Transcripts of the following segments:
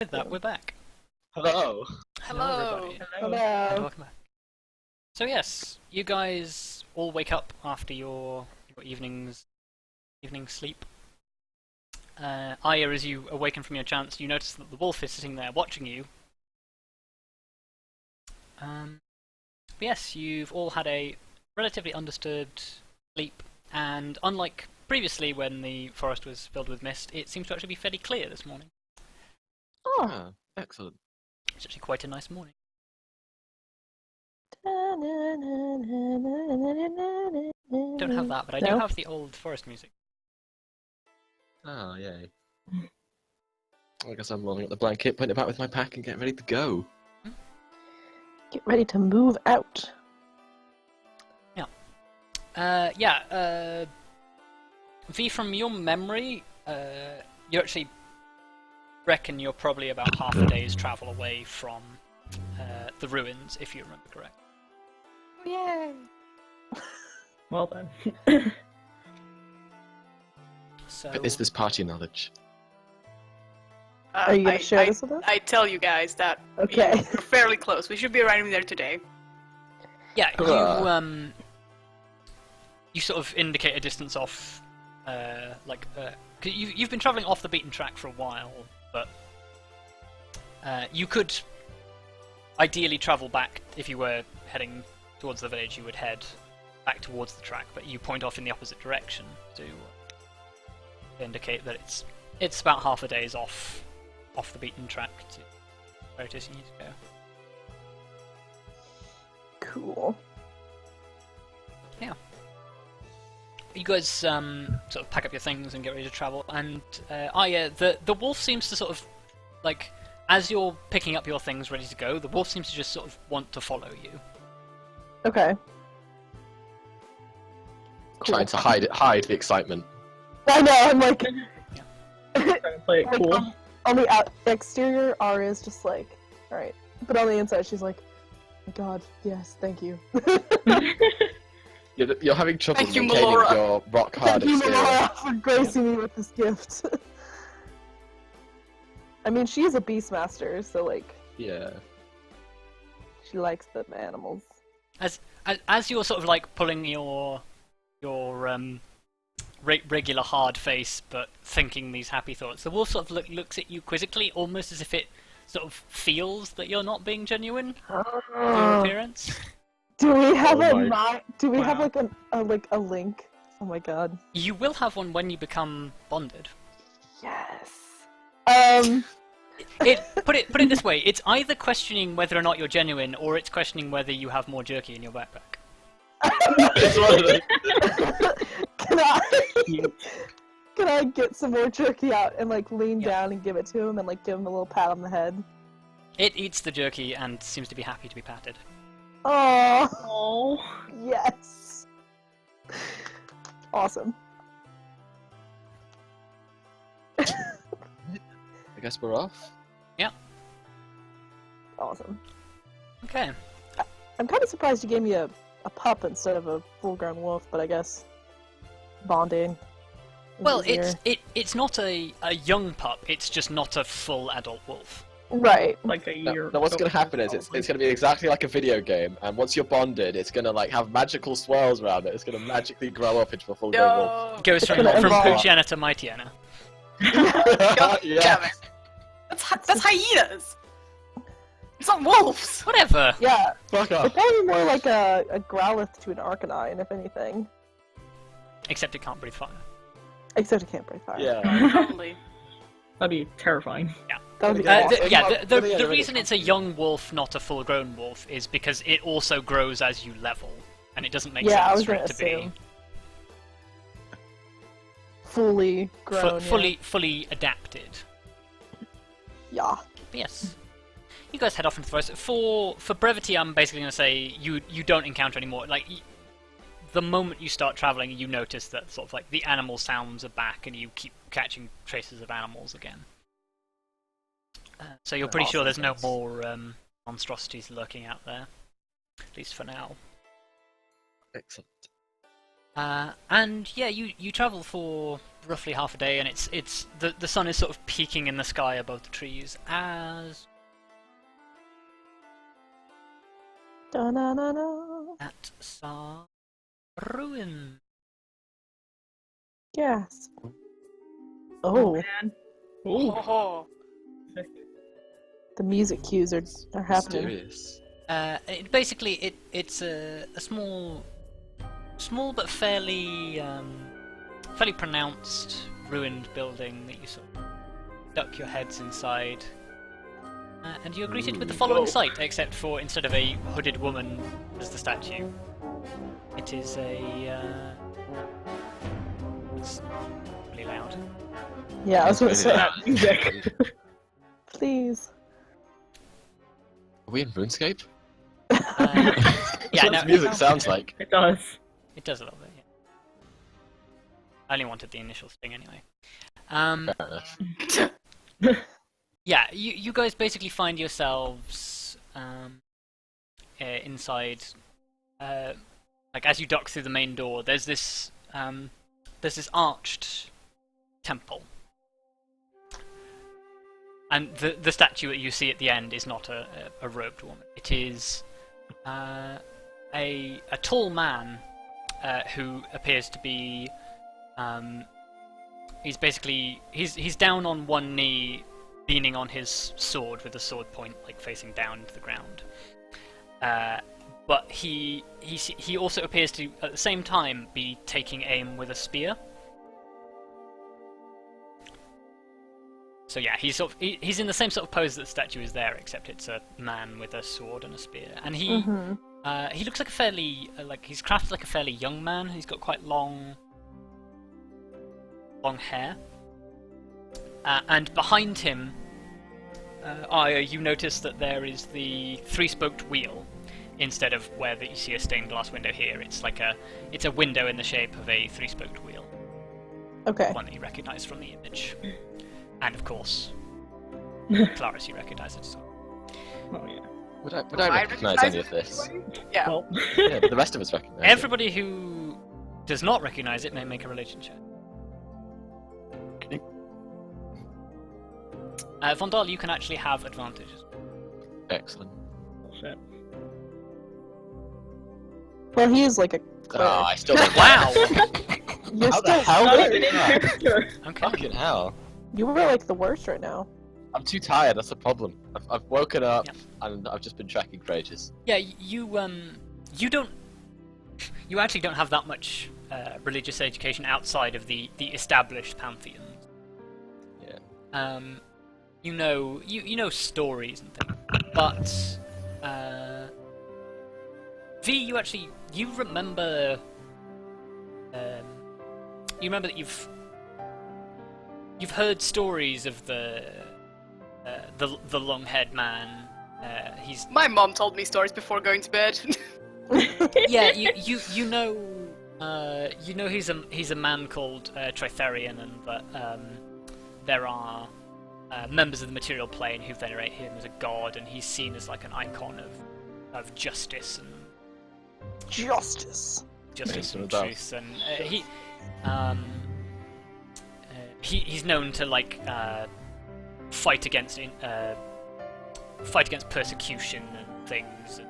With that, we're back. Hello. Hello, everybody. Hello. And welcome back. So yes, you guys all wake up after your evening sleep. Arya, as you awaken from your trance, you notice that the wolf is sitting there watching you. Yes, you've all had a relatively undisturbed sleep, and unlike previously when the forest was filled with mist, it seems to actually be fairly clear this morning. Oh, excellent. It's actually quite a nice morning. Don't have that, but I do have the old forest music. Oh, yay. I guess I'm rolling up the blanket, putting it back with my pack, and getting ready to go. Get ready to move out. V, from your memory, you actually reckon you're probably about half a day's travel away from the ruins, if you remember correctly. Yay! Well then. So, Is this party knowledge? Are you going to share this with us? I tell you guys that Okay. we're fairly close. We should be arriving there today. yeah, you sort of indicate a distance off, cause you've been travelling off the beaten track for a while, but you could ideally travel back. If you were heading towards the village, you would head back towards the track, but you point off in the opposite direction to indicate that it's about half a day's off the beaten track to where it is you need to go. Cool. Yeah. You guys sort of pack up your things and get ready to travel, and Arya, the wolf seems to sort of, like, as you're picking up your things ready to go, the wolf seems to just sort of want to follow you. Okay. Cool. Trying to hide the excitement. I know, I'm like... Trying to play it cool. On the exterior, Arya's just like, alright. But on the inside, she's like, oh God, yes, thank you. You're having trouble Thank you, maintaining Melora. your rock hard Thank you, exterior. Melora, for gracing me with this gift. I mean, she is a beastmaster, so like, Yeah. she likes the animals. As you're sort of like pulling your regular hard face, but thinking these happy thoughts, the wolf sort of looks at you quizzically, almost as if it sort of feels that you're not being genuine with your appearance. Do we have Oh Do we have Wow. like a link? Oh my God. You will have one when you become bonded. Yes. Put it this way: it's either questioning whether or not you're genuine, or it's questioning whether you have more jerky in your backpack. It's one of them. Can I get some more jerky out and like lean down and give it to him and like give him a little pat on the head? It eats the jerky and seems to be happy to be patted. Oh, Oh. yes. Awesome. I guess we're off. Awesome. Okay. I'm kind of surprised you gave me a pup instead of a full-grown wolf, but I guess bonding. is Well, easier. it's not a young pup. It's just not a full adult wolf. Right. Like a year. Now what's going to happen is it's going to be exactly like a video game, and once you're bonded, it's going to like have magical swirls around it. It's going to magically grow up into a full-grown wolf. No. Goes from gonna evolve. Poochiana to Mightyana. God Yeah. damn it. That's hyenas. It's not wolves. Whatever. Yeah. Fuck It's off. probably more like a Growlithe to an Arcanine, if anything. Except it can't breathe fire. Except it can't breathe fire. Yeah. Probably. That'd be terrifying. That would be Yeah. awesome. The reason it's a young wolf, not a full-grown wolf, is because it also grows as you level, and it doesn't make Yeah, I sense was for gonna it to be assume. Fully grown. fully adapted. Yeah. But yes, you guys head off into the forest. For brevity, I'm basically going to say you don't encounter any more. Like, the moment you start traveling, you notice that sort of like the animal sounds are back, and you keep catching traces of animals again. So you're pretty sure there's no more monstrosities lurking out there, at least for now. Excellent. And yeah, you travel for roughly half a day, and it's the sun is sort of peaking in the sky above the trees as Da-na-na-na. at Sar Ruin. Yes. Oh, Man. Ooh. Oh. the music cues are happening. Mysterious. It's a small but fairly pronounced ruined building that you sort of duck your heads inside, and you're greeted with the following sight, except for instead of a hooded woman as the statue, it is it's really loud. Yeah, I was gonna It's say. really Music. Please. Are we in RuneScape? Yeah, That's no, what music sounds like. It does. it does a little bit. Yeah. I only wanted the initial sting anyway. Fair enough. Yeah, you guys basically find yourselves inside. Like as you duck through the main door, there's this arched temple, and the statue that you see at the end is not a robed woman. It is a tall man who appears to be. He's down on one knee, leaning on his sword with the sword point like facing down into the ground. But he also appears to at the same time be taking aim with a spear. So yeah, he's in the same sort of pose that the statue is there, except it's a man with a sword and a spear. And he looks like a fairly he's crafted like a fairly young man. He's got quite long hair. And behind him, Arya, you notice that there is the three-spoked wheel instead of where you see a stained glass window here. It's a window in the shape of a three-spoked wheel. Okay. One that you recognise from the image. And of course, Kelariis, you recognise it as well. Oh yeah. Would I recognise any of this? Yeah. Well, Yeah, but the rest of us recognise it. Everybody who does not recognise it may make a religion check. Vondal, you can actually have advantages. Excellent. shit. Well, he is like a. Oh, I still don't Wow! You're How the still. hell Not did even in that? character. Okay. Fucking hell. You were like the worst right now. I'm too tired, that's the problem. I've woken up Yeah. and I've just been tracking for ages. Yeah, you don't. You actually don't have that much religious education outside of the established pantheons. Yeah. You know stories and things, but V, you remember that you've heard stories of the long-haired man. He's My mom told me stories before going to bed. yeah, you know he's a man called Tritherion, and that there are members of the material plane who venerate him as a god, and he's seen as like an icon of justice and Justice. and About. truth, and he's known to like fight against persecution and things, and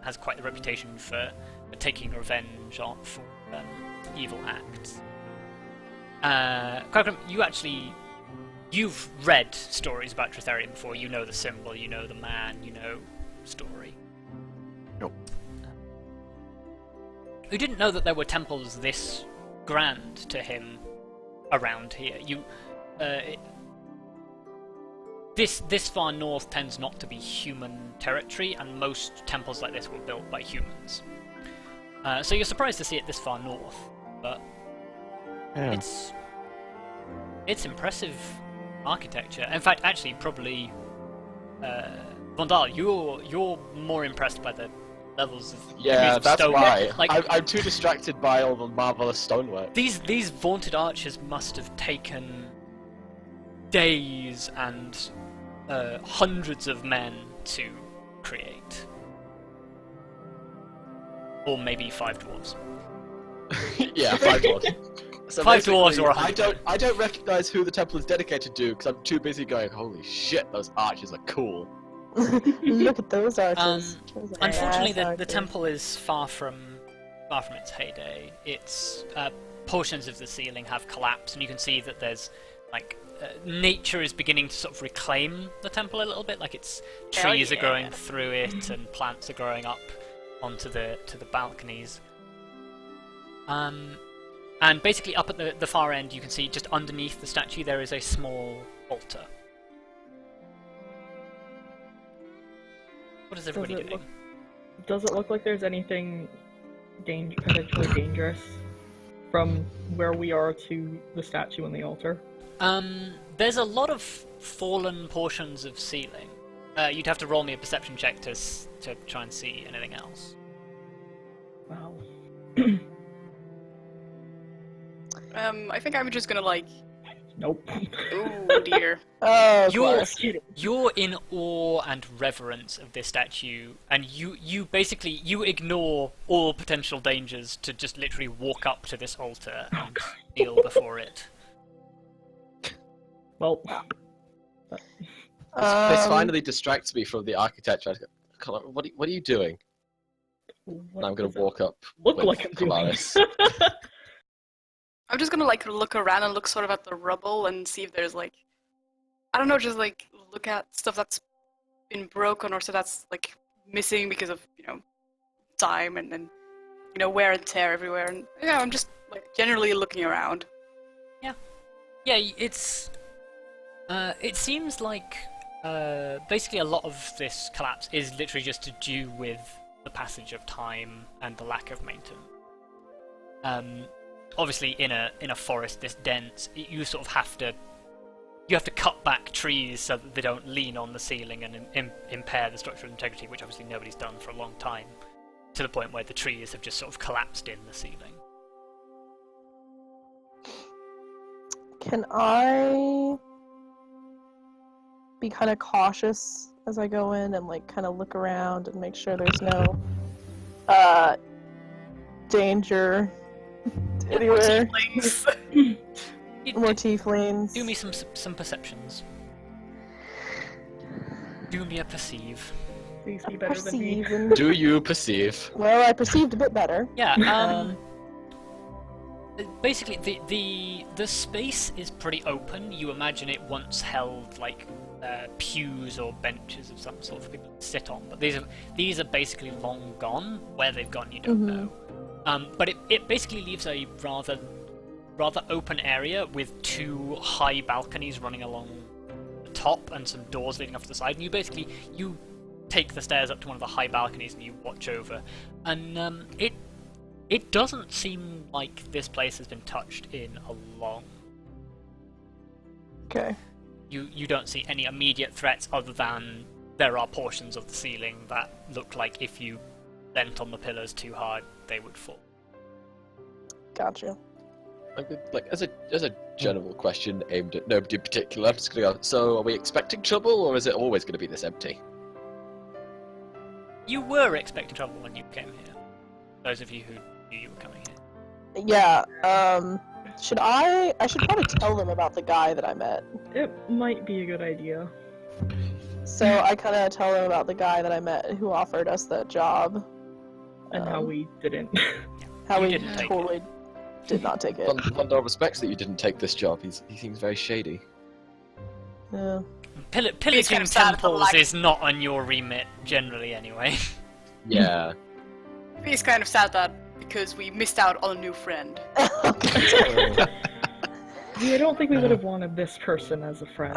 has quite the reputation for taking revenge for evil acts. Quagrim, you've read stories about Tritherion before. You know the symbol, you know the man, you know the story. Nope. You didn't know that there were temples this grand to him around here. This far north tends not to be human territory, and most temples like this were built by humans. So you're surprised to see it this far north, but Yeah. it's impressive architecture. In fact, actually, probably Vondal, you're more impressed by the levels of Yeah, of that's stone. why. Like I'm too distracted by all the marvelous stonework. these vaunted arches must have taken days and hundreds of men to create, or maybe 5 dwarves. Yeah, 5 dwarves. So 5 dwarves basically, or 100. I don't recognize who the temple is dedicated to because I'm too busy going, holy shit, those archers are cool. Look at those arches. Those are Unfortunately, nice the arches. temple is far from its heyday. Its portions of the ceiling have collapsed, and you can see that there's like nature is beginning to sort of reclaim the temple a little bit. Like its Hell trees are yeah. growing through it, and plants are growing up onto the balconies. And basically, up at the far end, you can see just underneath the statue there is a small altar. What is everybody doing? Does it look like there's anything potentially dangerous from where we are to the statue and the altar? There's a lot of fallen portions of ceiling. You'd have to roll me a perception check to try and see anything else. Wow. I think I'm just gonna like. Nope. Oh dear. Oh, You're in awe and reverence of this statue, and you basically ignore all potential dangers to just literally walk up to this altar and kneel before it. Well, This finally distracts me from the architecture. What are you doing? And I'm going to walk up. Look with like I'm doing. Kelariis. I'm just gonna like look around and look sort of at the rubble and see if there's like, I don't know, just like look at stuff that's been broken or stuff that's like missing because of time and then wear and tear everywhere. And yeah, I'm just like generally looking around. Yeah, it's. It seems like basically a lot of this collapse is literally just to do with the passage of time and the lack of maintenance. Obviously, in a forest this dense, you sort of have to cut back trees so that they don't lean on the ceiling and impair the structural integrity, which obviously nobody's done for a long time, to the point where the trees have just sort of collapsed in the ceiling. Can I be kind of cautious as I go in and like kind of look around and make sure there's no danger anywhere? More tieflings. Do me some perceptions. Do me a perceive. Please be I better than me. perceive and... Do you perceive? Well, I perceived a bit better. Yeah. Basically, the space is pretty open. You imagine it once held like pews or benches of some sort for people to sit on, but these are basically long gone. Where they've gone, you don't know. But it basically leaves a rather open area with 2 high balconies running along the top and some doors leading off to the side. And you take the stairs up to one of the high balconies and you watch over, and it doesn't seem like this place has been touched in a long. Okay. You don't see any immediate threats other than there are portions of the ceiling that look like if you leant on the pillars too hard, they would fall. Gotcha. Like as a general question aimed at nobody in particular, I'm just gonna go. So, are we expecting trouble, or is it always going to be this empty? You were expecting trouble when you came here. Those of you who knew you were coming here. Yeah. I should probably tell them about the guy that I met. It might be a good idea. So I kind of tell them about the guy that I met who offered us that job. And how we didn't. How You we didn't take totally did not take it. Vondal respects that you didn't take this job. He seems very shady. Yeah. Pillaging kind of sad at the temples lack- is not on your remit generally, anyway. Yeah. He's kind of sad that because we missed out on a new friend. Yeah, I don't think we would have wanted this person as a friend,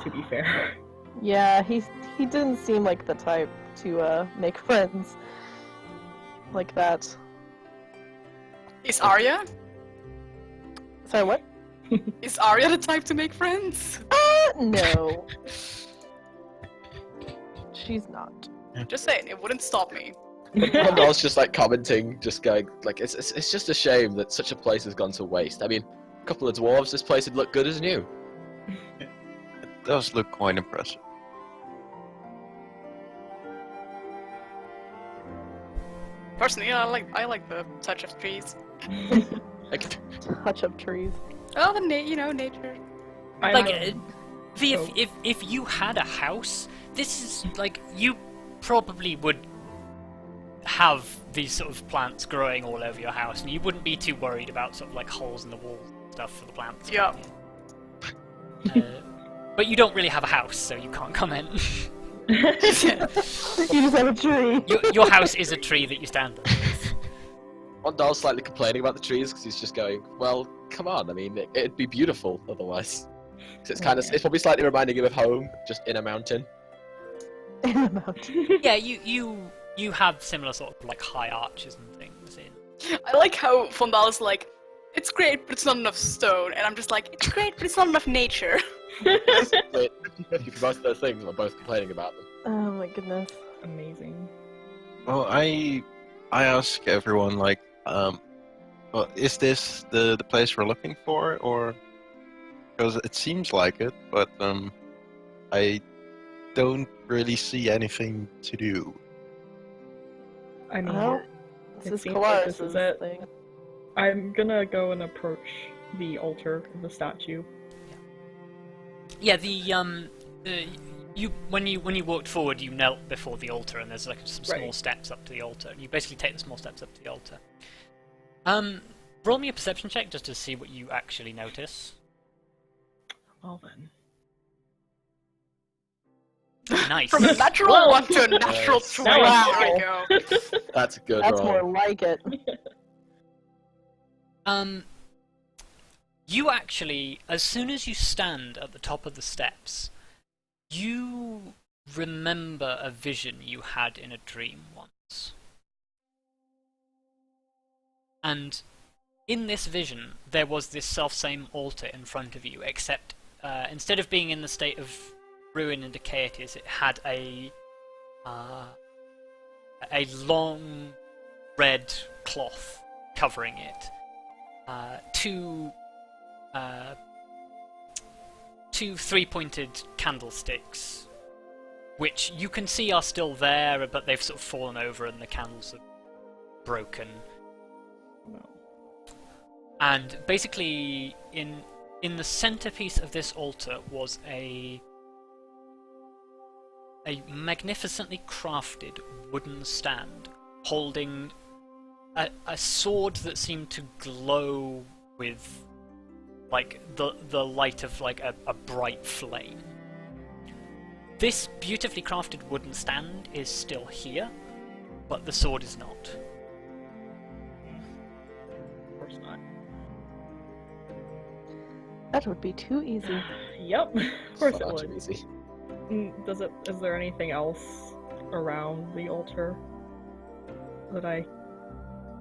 to be fair. Yeah, he didn't seem like the type to make friends like that. Is Arya? Sorry, what? Is Arya the type to make friends? No. She's not. Just saying, it wouldn't stop me. Vondal's just like commenting, just going like, it's just a shame that such a place has gone to waste. I mean, a couple of dwarves, this place would look good as new. It does look quite impressive. Personally, I like the touch of trees. Like, Touch up trees. Oh, the nature. I Like, know. V, Oh. if you had a house, this is like you probably would have these sort of plants growing all over your house, and you wouldn't be too worried about sort of like holes in the wall stuff for the plants. Yeah. But you don't really have a house, so you can't comment. You just have a tree. Your house is a tree that you stand under. Vondal's slightly complaining about the trees because he's just going, well, come on, I mean, it'd be beautiful otherwise. 'Cause it's it's probably slightly reminding him of home, just in a mountain. In a mountain. Yeah, you have similar sort of like high arches and things in. I like how Vondal is like, it's great, but it's not enough stone, and I'm just like, it's great, but it's not enough nature. But for most of those things, we're both complaining about them. Oh my goodness. Amazing. Well, I ask everyone like, well, is this the place we're looking for, or because it seems like it, but I don't really see anything to do. I mean, Well, it this is seems like this Kelariis' is it. thing. I'm gonna go and approach the altar of the statue. Yeah, you when you walked forward, you knelt before the altar, and there's like some small Right. steps up to the altar. You basically take the small steps up to the altar. Roll me a perception check just to see what you actually notice. Well then. Nice. From a natural Well. 1 to a natural Yes. 20. Wow. There we go. That's a good That's roll. more like it. You actually, as soon as you stand at the top of the steps, you remember a vision you had in a dream once. And in this vision, there was this self-same altar in front of you, except instead of being in the state of ruin and decay it is, it had a long red cloth covering it. Two 3-pointed candlesticks, which you can see are still there, but they've sort of fallen over and the candles are broken. No. And basically, in the centerpiece of this altar was a magnificently crafted wooden stand holding a sword that seemed to glow with like the light of like a bright flame. This beautifully crafted wooden stand is still here, but the sword is not. Of course not. That would be too easy. Yep. Of course it Far would. too easy. Is there anything else around the altar that I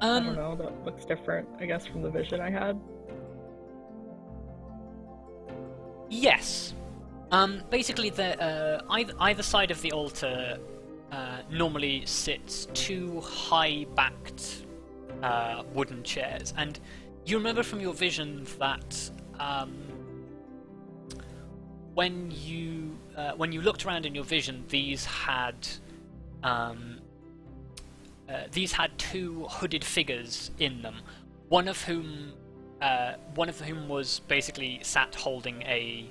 don't know, that looks different, I guess, from the vision I had? Yes. Basically, either side of the altar normally sits two high-backed wooden chairs, and you remember from your vision that when you looked around in your vision, these had two hooded figures in them. One of whom was basically sat holding a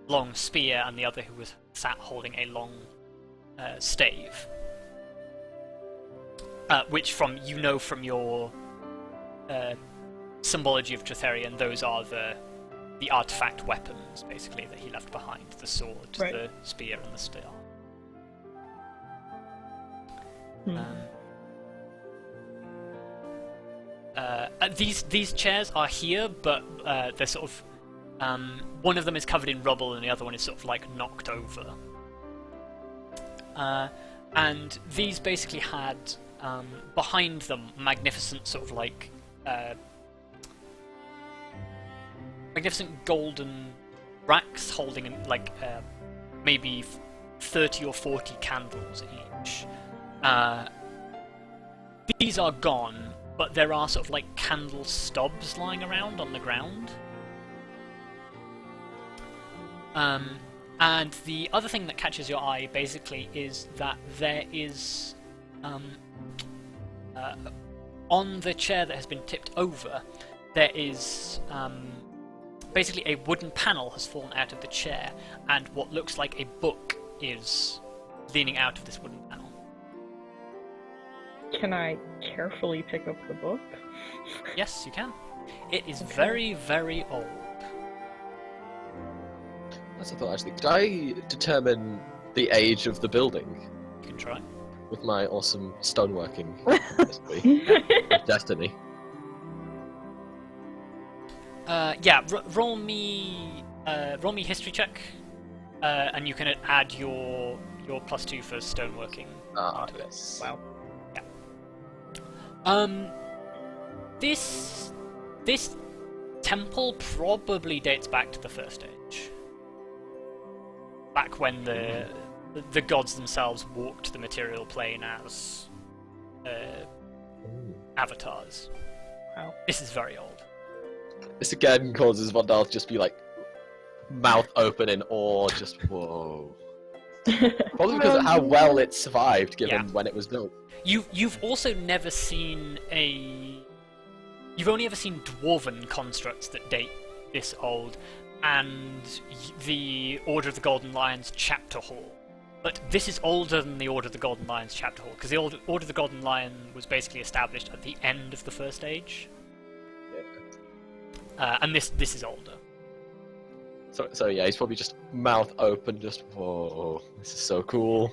long spear, and the other who was sat holding a long stave. Which, from your symbology of Tritherion, those are the artifact weapons, basically, that he left behind: the sword, Right. the spear, and the star. Hmm. These chairs are here, but they're sort of one of them is covered in rubble, and the other one is sort of like knocked over. And these basically had behind them magnificent sort of like magnificent golden racks holding like maybe 30 or 40 candles each. These are gone, but there are sort of like candle stubs lying around on the ground. And the other thing that catches your eye basically is that there is on the chair that has been tipped over, there is basically a wooden panel has fallen out of the chair, and what looks like a book is leaning out of this wooden panel. Can I carefully pick up the book? Yes, you can. It is Okay. very, very old. That's a thought, actually. Could I determine the age of the building You can try. with my awesome stoneworking recipe of destiny? Roll me history check, and you can add your +2 for stoneworking. Ah, onto it. yes. Wow. This temple probably dates back to the First Age. Back when the gods themselves walked the material plane as avatars. Wow. This is very old. This again causes Vondal to just be like, mouth open in awe, just whoa. Probably because of how well it survived, given Yeah. when it was built. You've also never seen You've only ever seen dwarven constructs that date this old, and the Order of the Golden Lions chapter hall. But this is older than the Order of the Golden Lions chapter hall, because the Order of the Golden Lion was basically established at the end of the First Age. And this is older. So yeah, he's probably just mouth open, just whoa, this is so cool.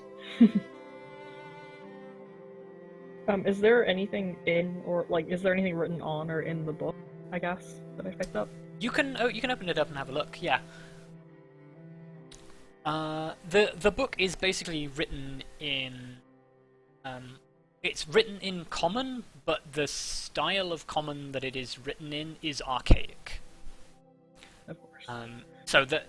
Is there anything is there anything written on or in the book, I guess, that I picked up? You can open it up and have a look. Yeah. The book is basically written in it's written in Common, but the style of Common that it is written in is archaic. Of course. So that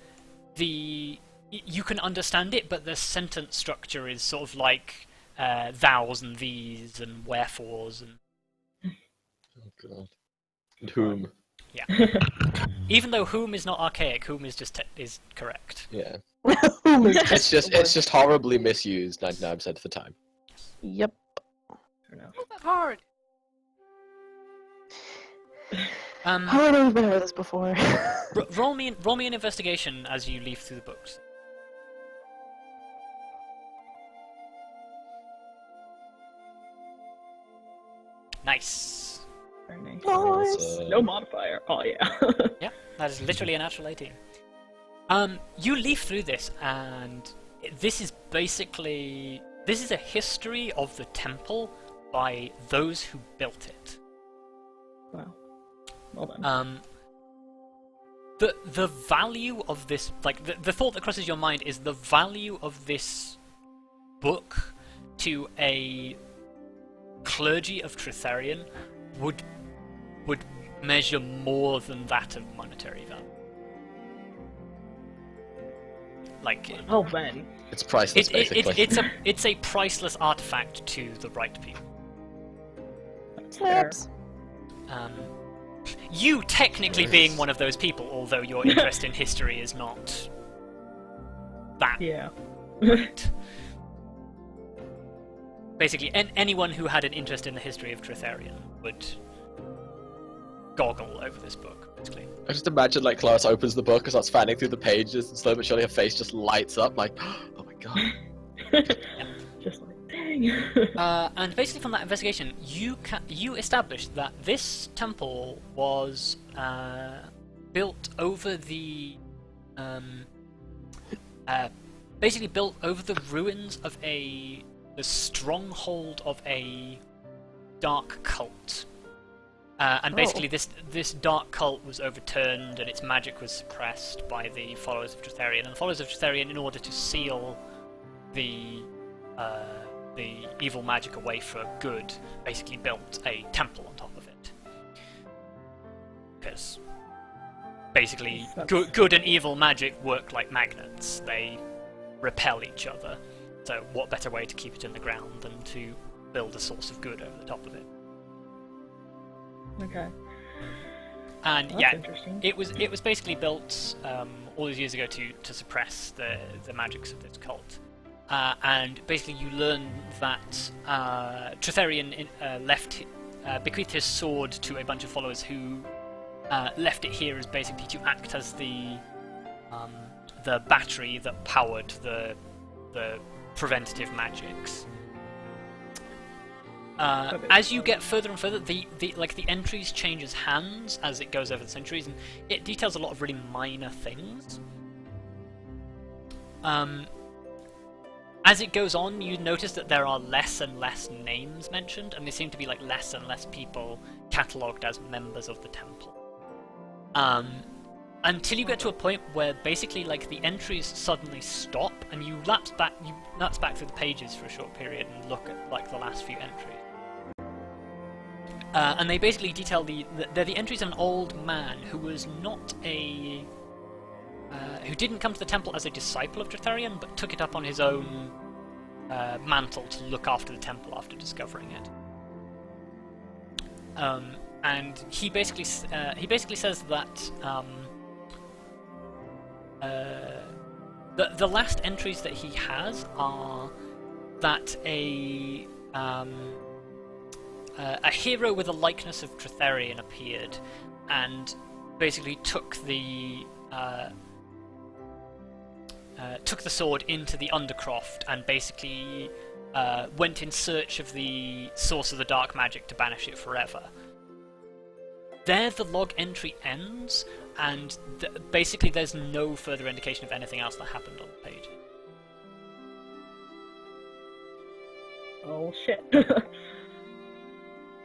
you can understand it, but the sentence structure is sort of like thous and these and wherefores and Oh god. And whom? yeah. Even though whom is not archaic, whom is just is correct. Yeah. Whom is It's just horribly misused 99% of the time. Yep. Fair enough. Not that hard. How have I been over this before? Roll me an investigation as you leaf through the books. Nice. Very nice. Nice. No modifier. Oh yeah. Yeah, that is literally a natural 18. You leaf through this, and this is a history of the temple by those who built it. Wow. Well done. The value of this, like the thought that crosses your mind is the value of this book to a clergy of Tritherion would measure more than that of monetary value. Like Oh then. It's priceless, basically. it's a priceless artifact to the right people. That's fair. Taps. You technically being one of those people, although your interest in history is not that Yeah. great. Basically, anyone who had an interest in the history of Tritherion would goggle over this book, basically. I just imagine like Clarice opens the book and starts fanning through the pages, and slowly but surely her face just lights up, like, oh my god. Just like dang. And basically, from that investigation, you established that this temple was built over the basically built over the ruins of the stronghold of a dark cult. And basically, this dark cult was overturned, and its magic was suppressed by the followers of Tritherion. And the followers of Tritherion, in order to seal the evil magic away for good, basically built a temple on top of it. Because basically, good and evil magic work like magnets; they repel each other. So, what better way to keep it in the ground than to build a source of good over the top of it? Okay. And That's yeah, interesting. it was basically built all these years ago to suppress the magics of this cult. And basically, you learn that Tritherion bequeathed his sword to a bunch of followers who left it here as basically to act as the battery that powered the preventative magics. As you get further and further, the entries changes hands as it goes over the centuries, and it details a lot of really minor things. As it goes on, you notice that there are less and less names mentioned, and there seem to be like less and less people catalogued as members of the temple. Until you get to a point where basically like the entries suddenly stop, and you lapse back through the pages for a short period and look at like the last few entries. And they basically detail they're the entries of an old man who was not a who didn't come to the temple as a disciple of Tritherion, but took it up on his own mantle to look after the temple after discovering it. And he basically says that the last entries that he has are that a hero with a likeness of Tritherion appeared and basically took the sword into the Undercroft and basically went in search of the source of the dark magic to banish it forever. There the log entry ends, and basically there's no further indication of anything else that happened on the page. Oh shit.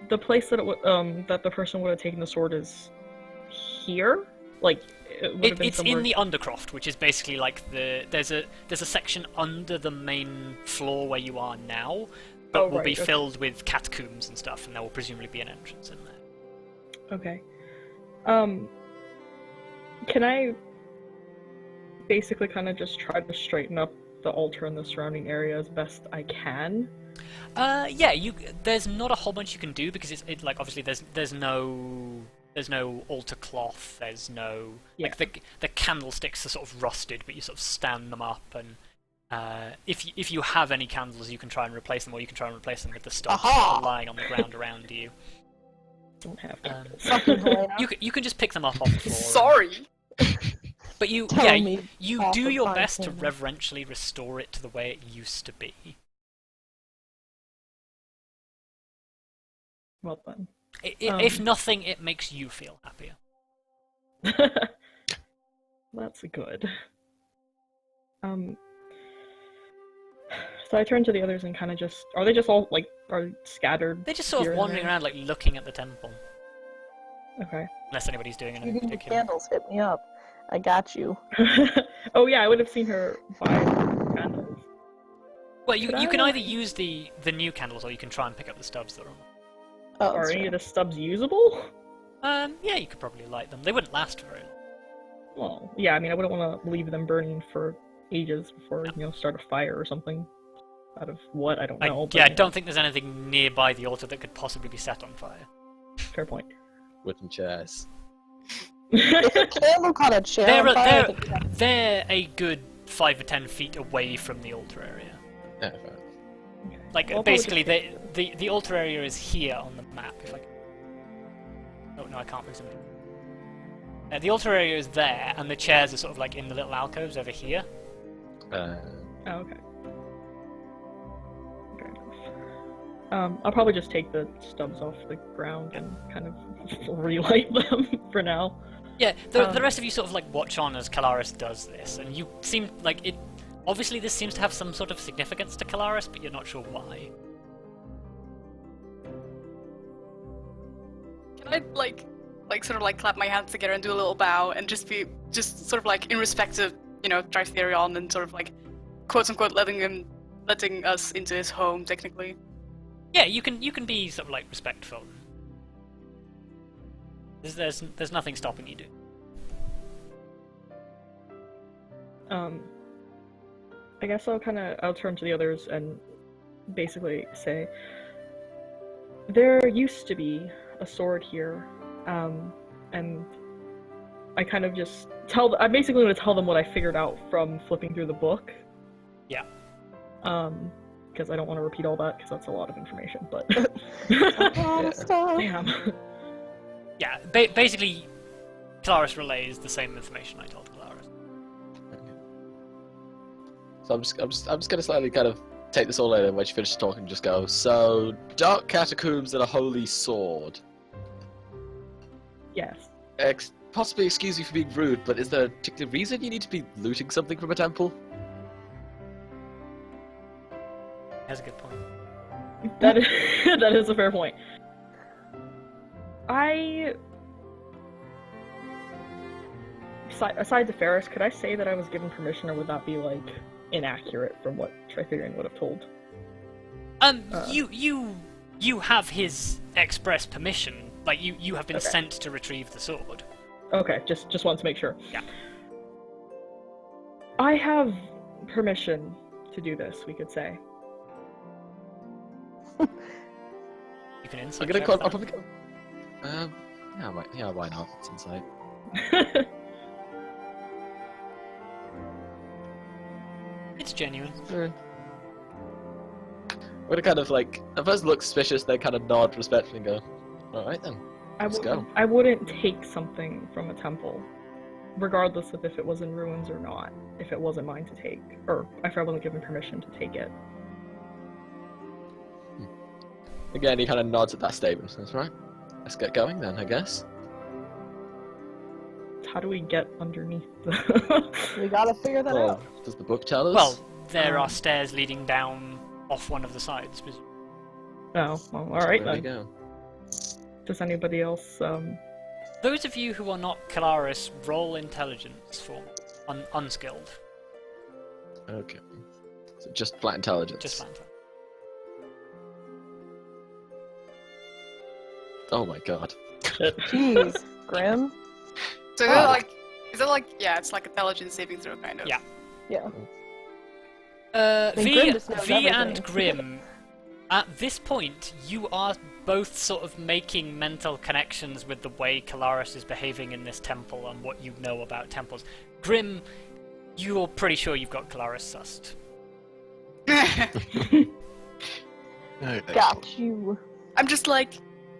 The place that that the person would have taken the sword is here? Like it's in the Undercroft, which is basically like there's a section under the main floor where you are now, but will be filled with catacombs and stuff, and there will presumably be an entrance in there. Okay. Can I basically kind of just try to straighten up the altar in the surrounding area as best I can? Yeah. There's not a whole bunch you can do because it's like obviously there's no altar cloth. There's no like the candlesticks are sort of rusted, but you sort of stand them up, and if you have any candles, you can try and replace them, or you can try and replace them with the stuff that are lying on the ground around you. Don't have candles. You can just pick them up off the floor. Sorry. But you do your best to reverentially restore it to the way it used to be. Well done. If nothing, it makes you feel happier. That's good. So I turn to the others and kind of just... Are they just all, like, are scattered? They're just sort of wandering around, like, looking at the temple. Okay. Unless anybody's doing anything You need particular. candles, hit me up. I got you. Oh yeah, I would have seen her buy candles. Well, you can either use the new candles, or you can try and pick up the stubs that are on them. Oh, Are any of the stubs usable? Yeah, you could probably light them. They wouldn't last very long. Well, yeah, I mean, I wouldn't want to leave them burning for ages before, start a fire or something. Out of what? I don't know. I don't think there's anything nearby the altar that could possibly be set on fire. Fair point. Wooden chairs. If a candle caught a chair on fire, They're a good 5 or 10 feet away from the altar area. Yeah, fair. Like, Well, basically, the altar area is here on the map. If I can... Oh, no, I can't fix something. The altar area is there, and the chairs are sort of like in the little alcoves over here. Oh, okay. Fair enough. I'll probably just take the stubs off the ground and kind of relight them for now. Yeah, the rest of you sort of like watch on as Kelariis does this, and you seem like it... Obviously this seems to have some sort of significance to Kelariis, but you're not sure why. Can I sort of like clap my hands together and do a little bow and just sort of like in respect to Tritherion and sort of like quote unquote letting us into his home technically. Yeah, you can be sort of like respectful. There's nothing stopping you doing. I guess I'll turn to the others and basically say, there used to be a sword here, and I kind of just I'm basically going to tell them what I figured out from flipping through the book. Yeah. Because I don't want to repeat all that, because that's a lot of information, but... Damn. Yeah, basically, Kelariis relays the same information I told Kelariis. So I'm just gonna slightly kind of take this all in, and when she finishes talking, just go. So, dark catacombs and a holy sword. Yes. Possibly excuse me for being rude, but is there a particular reason you need to be looting something from a temple? That's a good point. That is that is a fair point. Aside the Ferrous, could I say that I was given permission, or would that be like inaccurate from what Tritherion would have told? You have his express permission. Like you have been Okay. sent to retrieve the sword. Okay, just wanted to make sure. Yeah. I have permission to do this, we could say. You can insult. I'm gonna check call. that. I'll probably go. Yeah, why not? It's insight. It's genuine. I'm gonna kind of like at first look suspicious, then kind of nod respectfully and go, "All right then, let's go." I wouldn't take something from a temple, regardless of if it was in ruins or not, if it wasn't mine to take, or if I wasn't given permission to take it. Again, he kind of nods at that statement. That's right. Let's get going then, I guess. How do we get underneath the... We gotta figure that Well, out. does the book tell us? Well, there are stairs leading down off one of the sides. Oh, well, alright there we then. go. Does anybody else, Those of you who are not Kelariis, roll intelligence for unskilled. Okay. So just flat intelligence. Just fantastic. Oh my god. Jeez, Grim. So is it like yeah, it's like intelligence saving throw kind of. Yeah. Yeah. V, Grim just knows v and everything. Grim, at this point, you are both sort of making mental connections with the way Kelariis is behaving in this temple and what you know about temples. Grim, you're pretty sure you've got Kelariis sussed. Got you. I'm just like,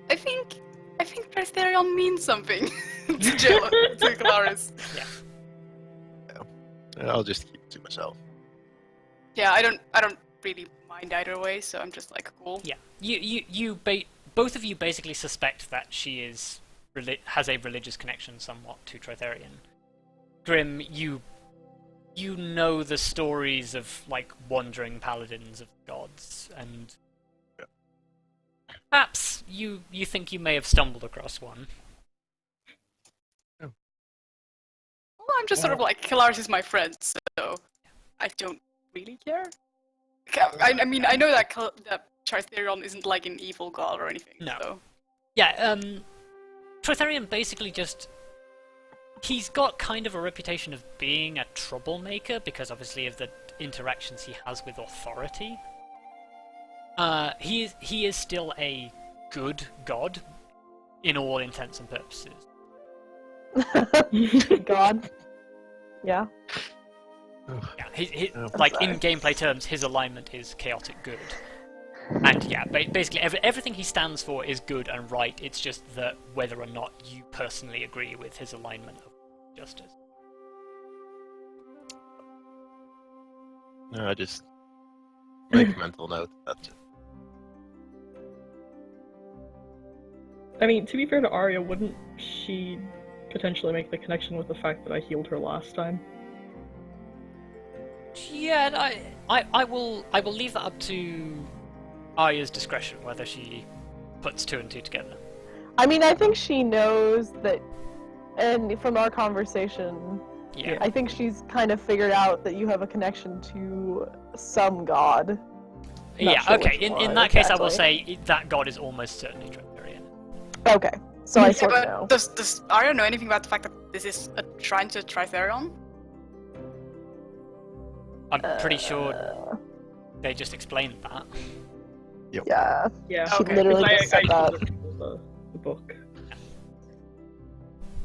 I think Tritherion means something to Jayla, to Kelariis. I'll just keep it to myself. Yeah, I don't really mind either way, so I'm just like cool. Yeah, both of you basically suspect that she is has a religious connection somewhat to Tritherion. Grim, you know the stories of like wandering paladins of gods, and perhaps you think you may have stumbled across one. Well, I'm just sort of like Kelariis is my friend, so I don't really care. I mean, I know that that Tritherion isn't like an evil god or anything. No. So. Yeah, Tritherion basically he's got kind of a reputation of being a troublemaker because obviously of the interactions he has with authority. He is still a good god in all intents and purposes. God. Yeah. Yeah, Oh. like sorry. in gameplay terms, his alignment is chaotic good. And yeah, basically everything he stands for is good and right. It's just that whether or not you personally agree with his alignment of justice. No, I just make a mental note. That's it. I mean, to be fair to Arya, wouldn't she potentially make the connection with the fact that I healed her last time? Yeah, I will leave that up to Arya's discretion whether she puts two and two together. I mean, I think she knows that, and from our conversation, Yeah. I think she's kind of figured out that you have a connection to some god. Not Yeah, sure okay. which In one that case, I will exactly. say that god is almost certainly Tritherion. Okay, so I Yeah, sort of but know. does Arya know anything about the fact that this is a shrine to Tritherion? I'm pretty sure they just explained that. Yeah, Yeah, She Okay. literally I just said told that. her the book.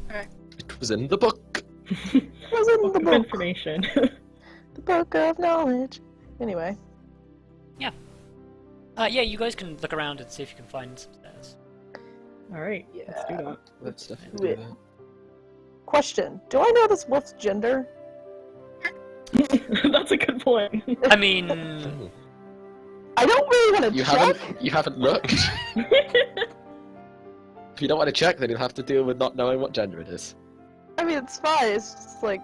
It was in the book. It was in Book the of book. information. The book of knowledge. Anyway. Yeah, you guys can look around and see if you can find some stairs. Alright, let's do that. Let's Do definitely it. do Question: do I know this wolf's gender? That's a good point. I mean, Oh. I don't really want to You check. haven't looked. If you don't want to check, then you'll have to deal with not knowing what gender it is. I mean, it's fine. It's just like,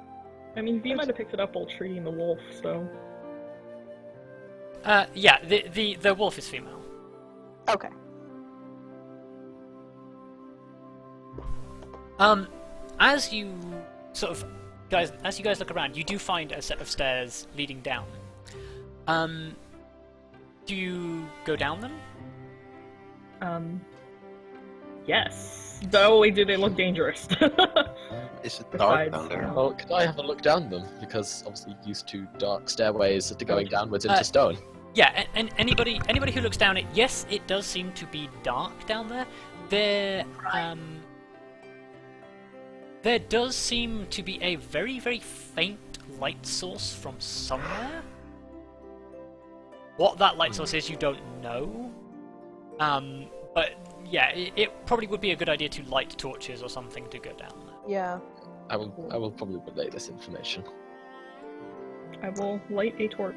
I mean, V might have picked it up while treating the wolf, so. yeah, the wolf is female. okay. As you sort of as you guys look around, you do find a set of stairs leading down. Do you go down them? Yes. Though, do they look dangerous? Is it dark Besides, down there? Well, could I have a look down them? Because obviously used to dark stairways to going downwards into stone. Yeah, and anybody who looks down it, yes, it does seem to be dark down there. There does seem to be a very, very faint light source from somewhere. What that light source is, you don't know. But yeah, it probably would be a good idea to light torches or something to go down there. Yeah. I will probably relay this information. I will light a torch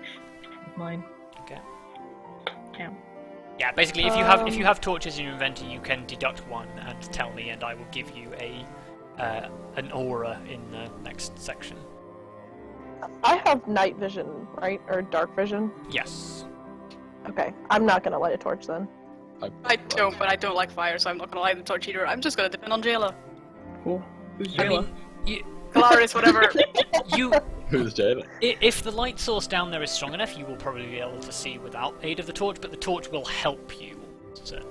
with mine. Okay. Yeah. Yeah, basically, if you have torches in your inventory, you can deduct one and tell me, and I will give you an aura in the next section. I have night vision, right? Or dark vision? Yes. Okay. I'm not gonna light a torch then. I don't, but I don't like fire, so I'm not gonna light the torch either. I'm just gonna depend on Jayla. Cool. Who's I Jayla? mean, Kelariis, whatever. Who's Jayla? If the light source down there is strong enough, you will probably be able to see without aid of the torch, but the torch will help you, certainly.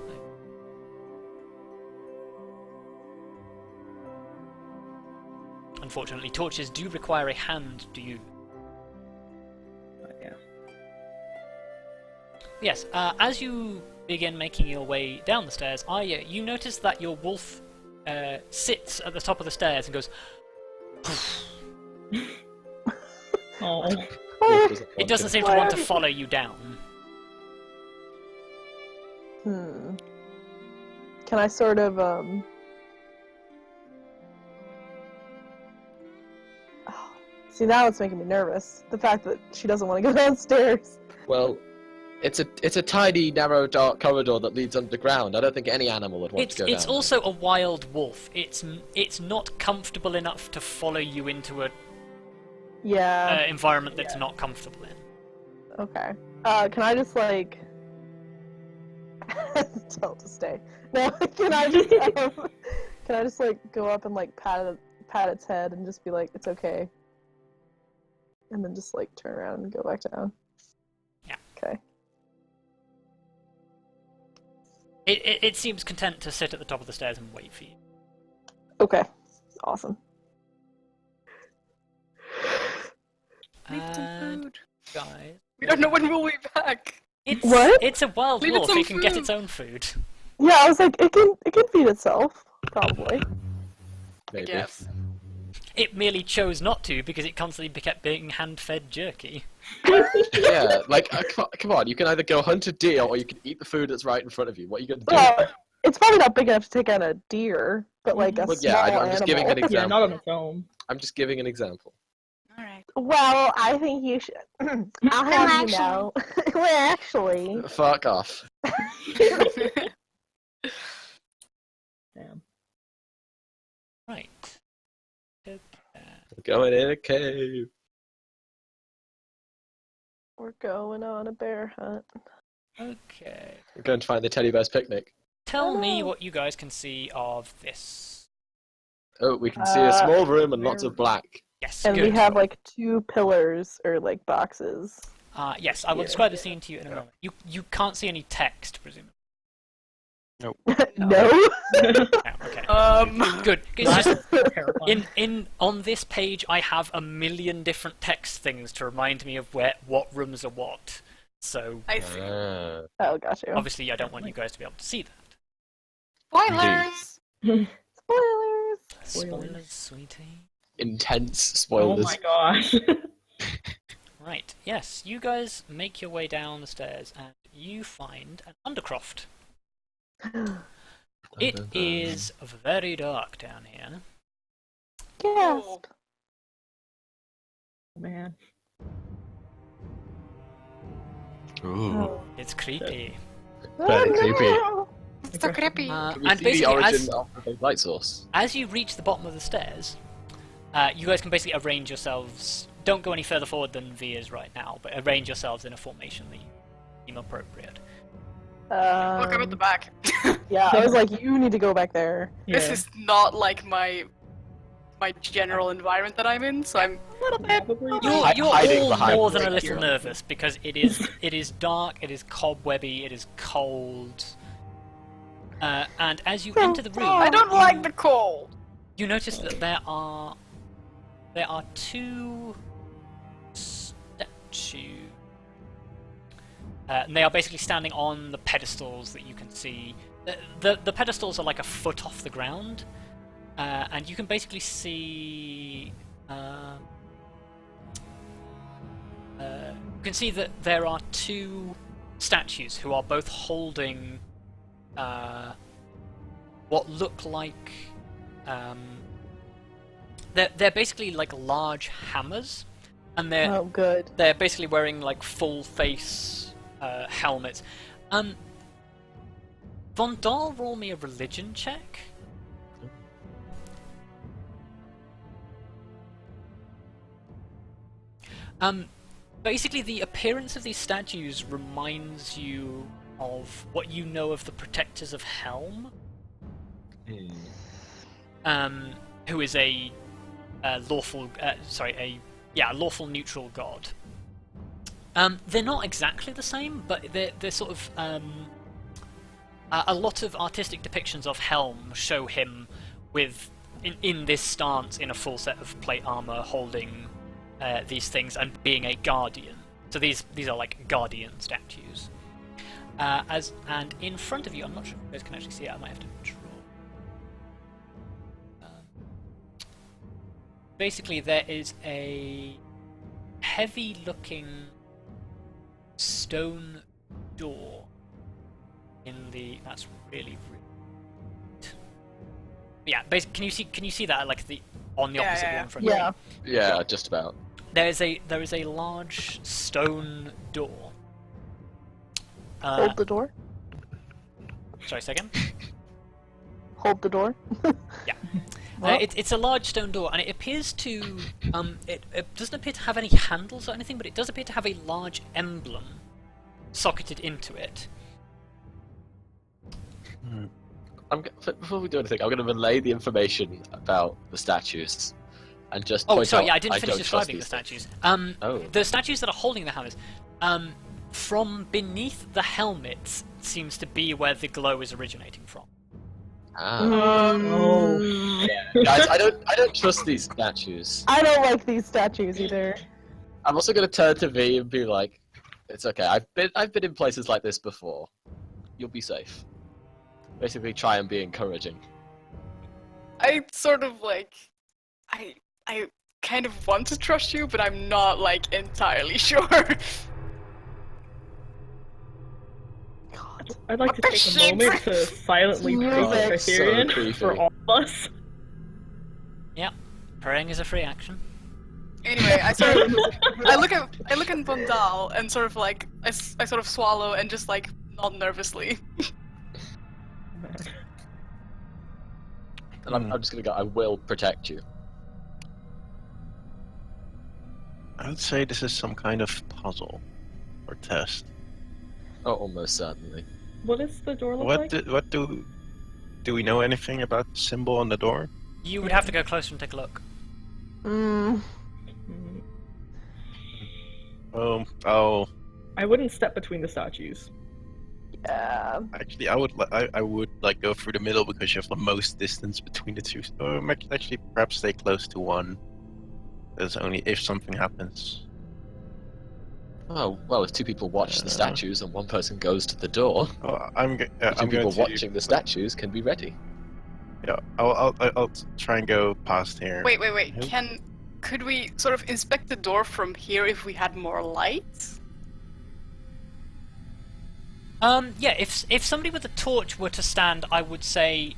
Unfortunately, torches do require a hand to use. Yeah. Yes, as you begin making your way down the stairs, Arya, you notice that your wolf sits at the top of the stairs and goes... Oh. It doesn't seem to want to follow you down. Can I sort of, See, now it's making me nervous. The fact that she doesn't want to go downstairs. Well, it's a tiny, narrow, dark corridor that leads underground. I don't think any animal would want to go down. It's also a wild wolf. It's not comfortable enough to follow you into a Yeah. environment that's not comfortable in. Okay. Can I just, like... tell it to stay. No, can I just, like, go up and, like, pat its head and just be like, it's okay. And then just, like, turn around and go back down. Yeah. Okay. It seems content to sit at the top of the stairs and wait for you. Okay. Awesome. Leave some And food. guys, We don't know when we'll be back. What? It's a wild Leave it wolf. some It can get food. its own food. Yeah, I was like, it can feed itself, probably. Maybe. Yes. It merely chose not to because it constantly kept being hand-fed jerky. Yeah, like, come on, you can either go hunt a deer or you can eat the food that's right in front of you. What are you going to do? Well, it's probably not big enough to take on a deer, but like a But small yeah, I'm animal. just giving an Yeah, example. not on its own. I'm just giving an example. Alright. Well, I think you should. I'll have you know. Well, actually. Fuck off. Damn. Right. Okay. We're going in a cave. We're going on a bear hunt. Okay. We're going to find the teddy bear's picnic. Tell me no. what you guys can see of this. Oh, we can see a small room and lots of black. Yes, And good. we have like 2 pillars or like boxes. Yes, I will Yeah. describe the scene to you in a moment. You can't see any text, presumably. No. No, okay. Good. It's just, Terrifying. on this page, I have a million different text things to remind me of what rooms are what. So I see. Oh, got you. obviously, I don't want you guys to be able to see that. Spoilers! Spoilers. Spoilers, sweetie. Intense Oh spoilers. my gosh. Right. Yes, you guys make your way down the stairs, and you find an undercroft. It is very dark down here. Gasp. Man. Ooh. It's creepy. Very creepy. No! It's so creepy. Can we And see the basically, origin of the light source? as you reach the bottom of the stairs, you guys can basically arrange yourselves. Don't go any further forward than V is right now, but arrange yourselves in a formation that you deem appropriate. Look, I'm at the back. Yeah, I was like, you need to go back there. This Yeah. is not like my general environment that I'm in, so I'm a little bit. Probably. You're hiding all behind more than a like little here. nervous because it is dark, it is cobwebby, it is cold, and as you enter the room, I don't like the cold. you notice that there are two statues. And they are basically standing on the pedestals that you can see. The pedestals are like a foot off the ground, and you can basically see. You can see that there are two statues who are both holding what look like. They're basically like large hammers, and Oh, good. they're basically wearing like full face helmets. Vondal, roll me a religion check. Basically, the appearance of these statues reminds you of what you know of the Protectors of Helm, who is a lawful neutral god. They're not exactly the same, but they're sort of a lot of artistic depictions of Helm show him with in this stance in a full set of plate armor, holding these things and being a guardian. So these are like guardian statues. And in front of you, I'm not sure if you guys can actually see it. I might have to draw. Basically, there is a heavy-looking stone door in the. That's really. Yeah, basically, can you see that like on the Yeah, opposite yeah, wall yeah. in front of you? Yeah. Yeah, just about. There is a large stone door. Hold the door. Sorry, second. Hold the door. Yeah. Well- It's a large stone door, and it appears to it doesn't appear to have any handles or anything, but it does appear to have a large emblem socketed into it. Before we do anything, I'm going to relay the information about the statues, and just. Oh, point sorry, out yeah, I didn't finish don't trust describing the these statues. Oh. The statues that are holding the hammers, from beneath the helmets seems to be where the glow is originating from. Ah. Mm. Guys, I don't trust these statues. I don't like these statues either. I'm also going to turn to V and be like, "It's okay. I've been in places like this before. You'll be safe." Basically, try and be encouraging. I sort of like, I kind of want to trust you, but I'm not like entirely sure. God. I'd like to What the take a shit? moment to silently pray Music. for So Tritherion creepy. for all of us. Yep, praying is a free action. Anyway, I look at Vondal and sort of like I sort of swallow and just like nod nervously. And I'm just going to go, "I will protect you." I would say this is some kind of puzzle or test. Oh, almost certainly. What does the door look like? What do we know anything about the symbol on the door? You would have to go closer and take a look. Mm. Oh. I wouldn't step between the statues. Yeah. Actually, I would like go through the middle because you have the most distance between the two. So actually, perhaps stay close to one. There's only if something happens. Oh, well, if two people watch the statues and one person goes to the door, Oh, I'm two going people to watching the statues can be ready. Yeah, I'll try and go past here. Wait. Mhm. Could we sort of inspect the door from here if we had more lights? Yeah, if somebody with a torch were to stand, I would say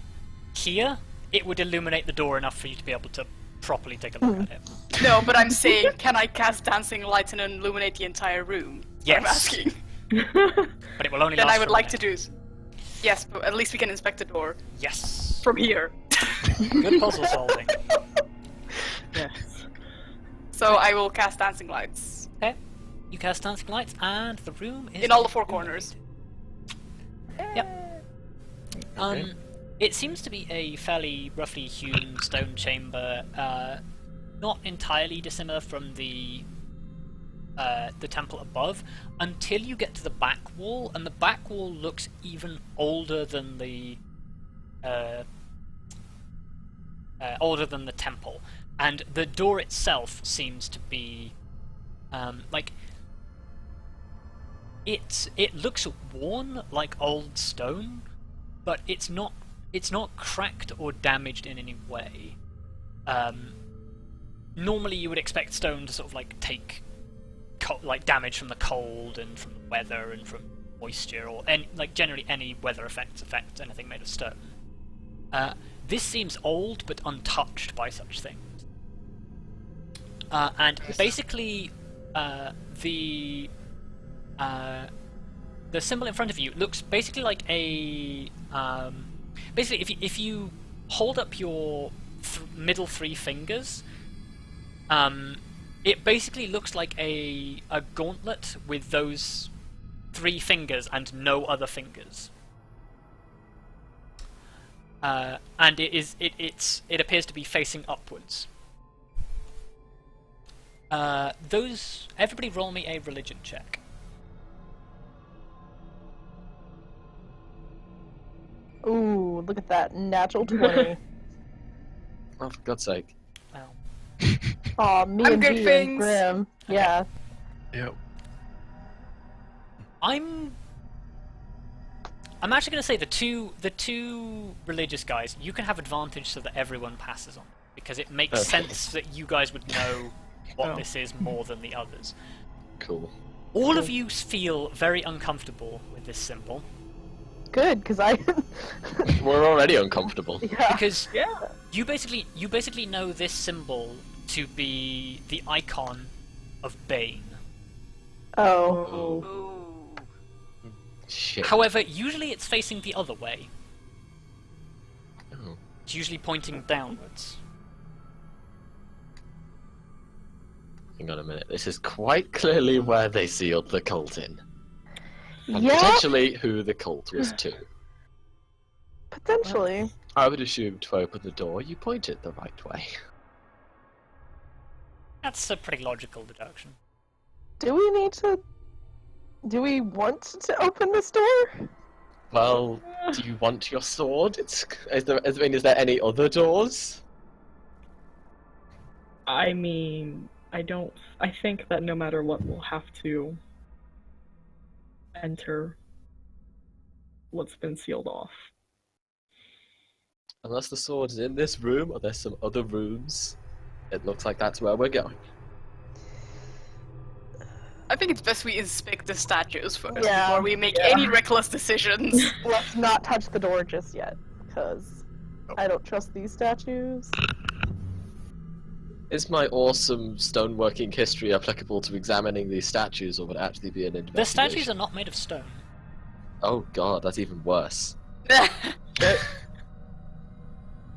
here, it would illuminate the door enough for you to be able to properly take a look at it. No, but I'm saying, can I cast dancing lights and illuminate the entire room? Yes. I'm asking. But it will only Then last I would for a like to minute. do. Yes, but at least we can inspect the door Yes. from here. Good puzzle solving. Yes. So I will cast dancing lights Okay. You cast dancing lights, and the room is in all the four corners. Yep. It seems to be a fairly roughly hewn stone chamber, not entirely dissimilar from the temple above, until you get to the back wall, and the back wall looks even older than the temple, and the door itself seems to be like it looks worn like old stone, but it's not cracked or damaged in any way. Normally you would expect stone to sort of like take like damage from the cold and from the weather and from moisture, or generally any weather effects affect anything made of stone. This seems old but untouched by such things. And basically the symbol in front of you looks basically like a basically if you hold up your middle three fingers, it basically looks like a gauntlet with those three fingers and no other fingers. And it appears to be facing upwards. Everybody roll me a religion check. Ooh, look at that. Natural 20. Oh, for God's sake. Wow. Aw, me I'm and good G things. and Grim. Yeah. Yep. I'm actually going to say the two religious guys, you can have advantage so that everyone passes on, because it makes sense that you guys would know what this is more than the others. Cool. All of you feel very uncomfortable with this symbol, Good, because I... We're already uncomfortable. yeah. because Yeah. you basically know this symbol to be the icon of Bane. Oh. Ooh. Shit. However, usually it's facing the other way. Oh. It's usually pointing downwards. Hang on a minute. This is quite clearly where they sealed the cult in. And Yeah, potentially who the cult was to. potentially. I would assume to open the door, you point it the right way. That's a pretty logical deduction. Do we want to open this door? Well, do you want your sword? Is there any other doors? I mean, I think that no matter what, we'll have to enter what's been sealed off. Unless the sword is in this room, or there's some other rooms. It looks like that's where we're going. I think it's best we inspect the statues first Yeah. before we make any reckless decisions. Let's not touch the door just yet, because I don't trust these statues. Is my awesome stoneworking history applicable to examining these statues, or would it actually be an investigation? The statues are not made of stone. Oh god, that's even worse.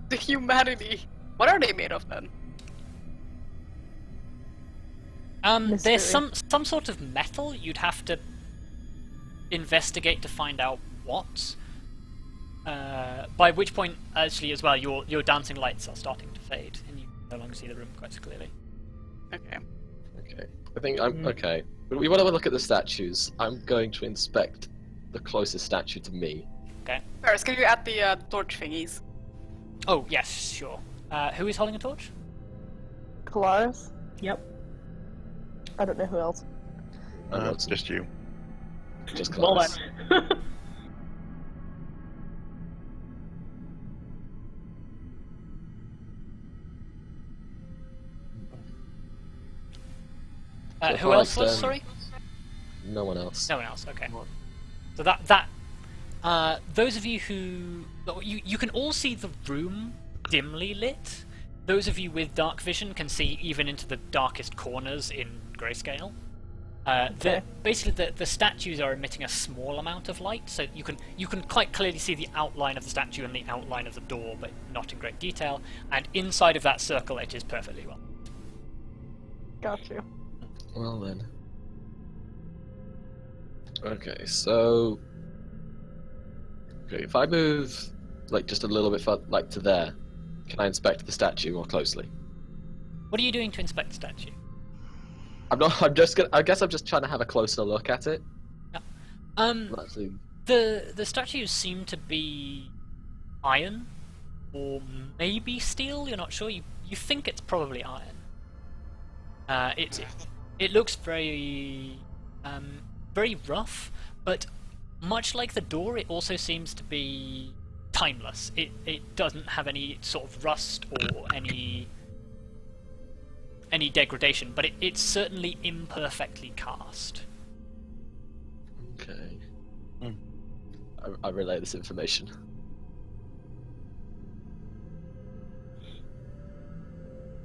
The humanity. What are they made of then? Mystery. There's some sort of metal you'd have to investigate to find out what. By which point, actually, as well, your dancing lights are starting to fade, and you no longer see the room quite so clearly. Okay. Okay. I think I'm okay. But we want to look at the statues. I'm going to inspect the closest statue to me. Okay. Ferrous, can you add the torch thingies? Oh yes, sure. Who is holding a torch? Kelariis? Yep. I don't know who else. Just you. Just Well close. then. Who else was? Sorry. No one else. No one else. Okay. So those of you who you can all see the room dimly lit, those of you with dark vision can see even into the darkest corners in grayscale. Basically, the statues are emitting a small amount of light, so you can quite clearly see the outline of the statue and the outline of the door, but not in great detail. And inside of that circle, it is perfectly well. Got you. Well then. Okay, so... Okay, if I move, like, just a little bit like, to there, can I inspect the statue more closely? What are you doing to inspect the statue? I guess I'm just trying to have a closer look at it. Yeah. Not actually... The statues seem to be iron, or maybe steel, you're not sure. You think it's probably iron. It looks very rough, but much like the door, it also seems to be timeless. It doesn't have any sort of rust or any degradation, but it's certainly imperfectly cast. Okay. I relay this information.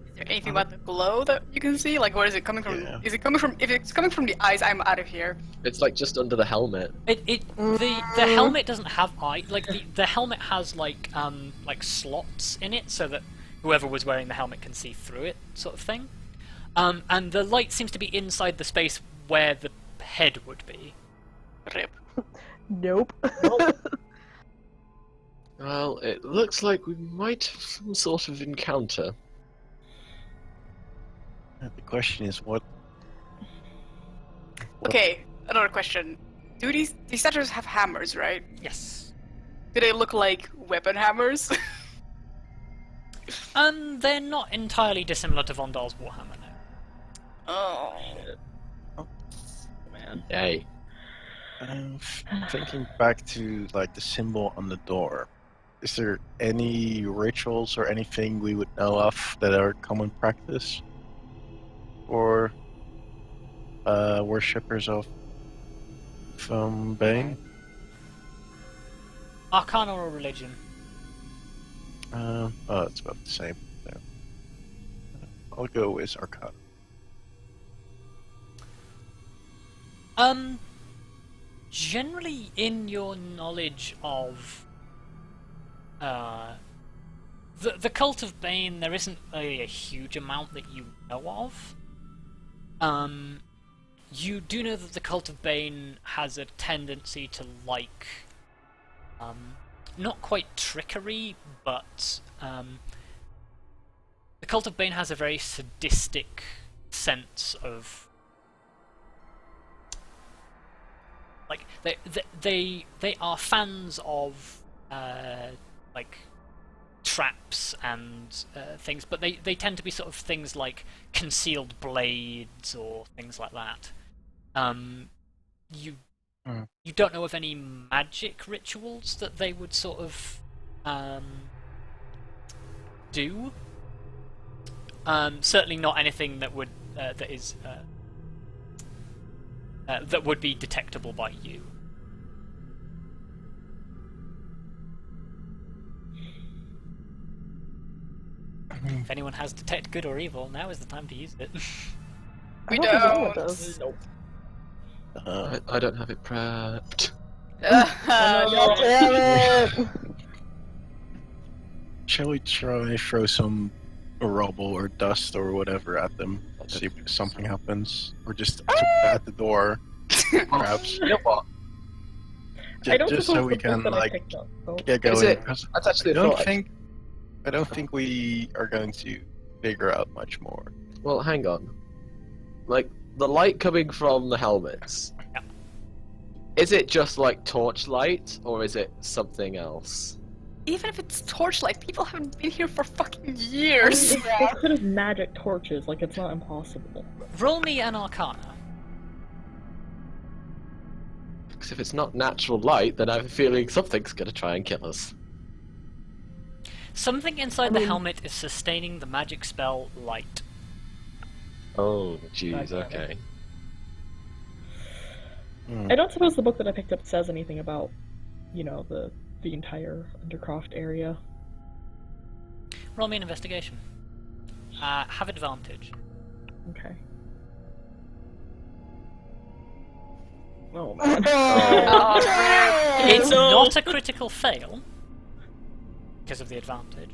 Is there anything about the glow that you can see? Like, where is it coming from? Yeah. Is it coming from? If it's coming from the eyes, I'm out of here. It's like just under the helmet. The helmet doesn't have eye. Like the helmet has like slots in it, so that whoever was wearing the helmet can see through it, sort of thing. And the light seems to be inside the space where the head would be. Rip. Nope. Well, it looks like we might have some sort of encounter. The question is what? Okay, another question. Do these statues have hammers, right? Yes. Do they look like weapon hammers? They're not entirely dissimilar to Vondal's Warhammer now. Oh. Man. Yay. Thinking back to like the symbol on the door, is there any rituals or anything we would know of that are common practice for worshippers of Bane? Arcana or religion? Oh, it's about the same. No. I'll go with Arcana. Generally, in your knowledge of the Cult of Bane, there isn't really a huge amount that you know of. You do know that the Cult of Bane has a tendency to like, not quite trickery, but the Cult of Bane has a very sadistic sense of, like, they are fans of like traps and things, but they tend to be sort of things like concealed blades or things like that. You don't know of any magic rituals that they would sort of do. Certainly not anything that would that would be detectable by you. If anyone has detect good or evil, now is the time to use it. We I don't think anyone don't. does. Nope. I don't have it prepped. Oh, damn it! Shall we try throw some rubble or dust or whatever at them? See if something happens, or just at the door, perhaps. You know what? I don't Just suppose so we the book can that I like picked up, though. get Is going. it? 'Cause That's actually I a don't thought. think we are going to figure out much more. Well, hang on. Like, the light coming from the helmets. Yeah. Is it just like torchlight, or is it something else? Even if it's torchlight, people haven't been here for fucking years. They could have magic torches, like it's not impossible. Roll me an Arcana. Because if it's not natural light, then I have a feeling something's gonna try and kill us. Something inside the helmet is sustaining the magic spell Light. Oh, jeez, Okay. okay. I don't suppose the book that I picked up says anything about, you know, the entire Undercroft area. Roll me an investigation. have advantage. Okay. Well, Oh, It's no. not a critical fail because of the advantage.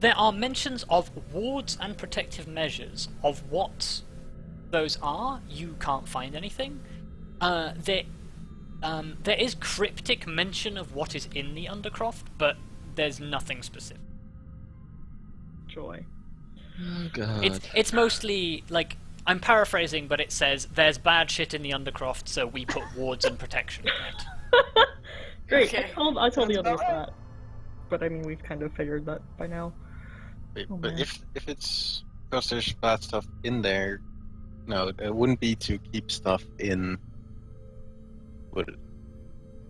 There are mentions of wards and protective measures. Of what those are, you can't find anything. There is cryptic mention of what is in the Undercroft, but there's nothing specific. joy. Oh god. It's mostly like, I'm paraphrasing, but it says there's bad shit in the Undercroft, so we put wards and protection in it. Great. Okay. I told the That's others about that, but I mean we've kind of figured that by now. Wait, Oh, but man. if it's because there's bad stuff in there, no, it wouldn't be to keep stuff in. Would it?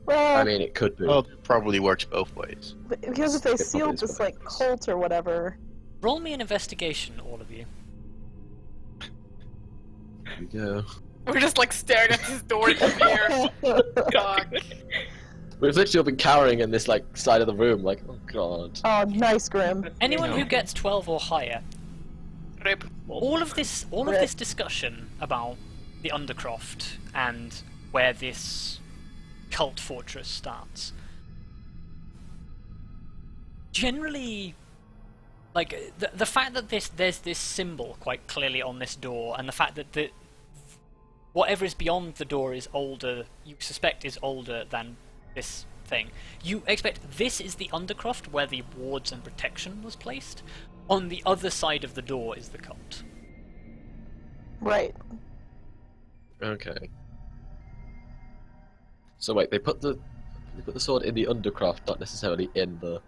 well, I mean, it could be. Well, it probably works both ways. because if they It probably sealed is this what like it is. cult or whatever. Roll me an investigation, all of you. Here we go. We're just like staring at this door in fear. God. We've literally all been cowering in this like side of the room, like, oh god. Oh, nice, Grim. Anyone No. who gets 12 or higher, Rip. all of this discussion about the Undercroft and where this cult fortress starts, generally, like the fact that there's this symbol quite clearly on this door, and the fact that whatever is beyond the door is older, you suspect is older than this thing. You expect this is the Undercroft where the wards and protection was placed. On the other side of the door is the cult. Right. Okay. So wait, they put the sword in the Undercroft, not necessarily in the.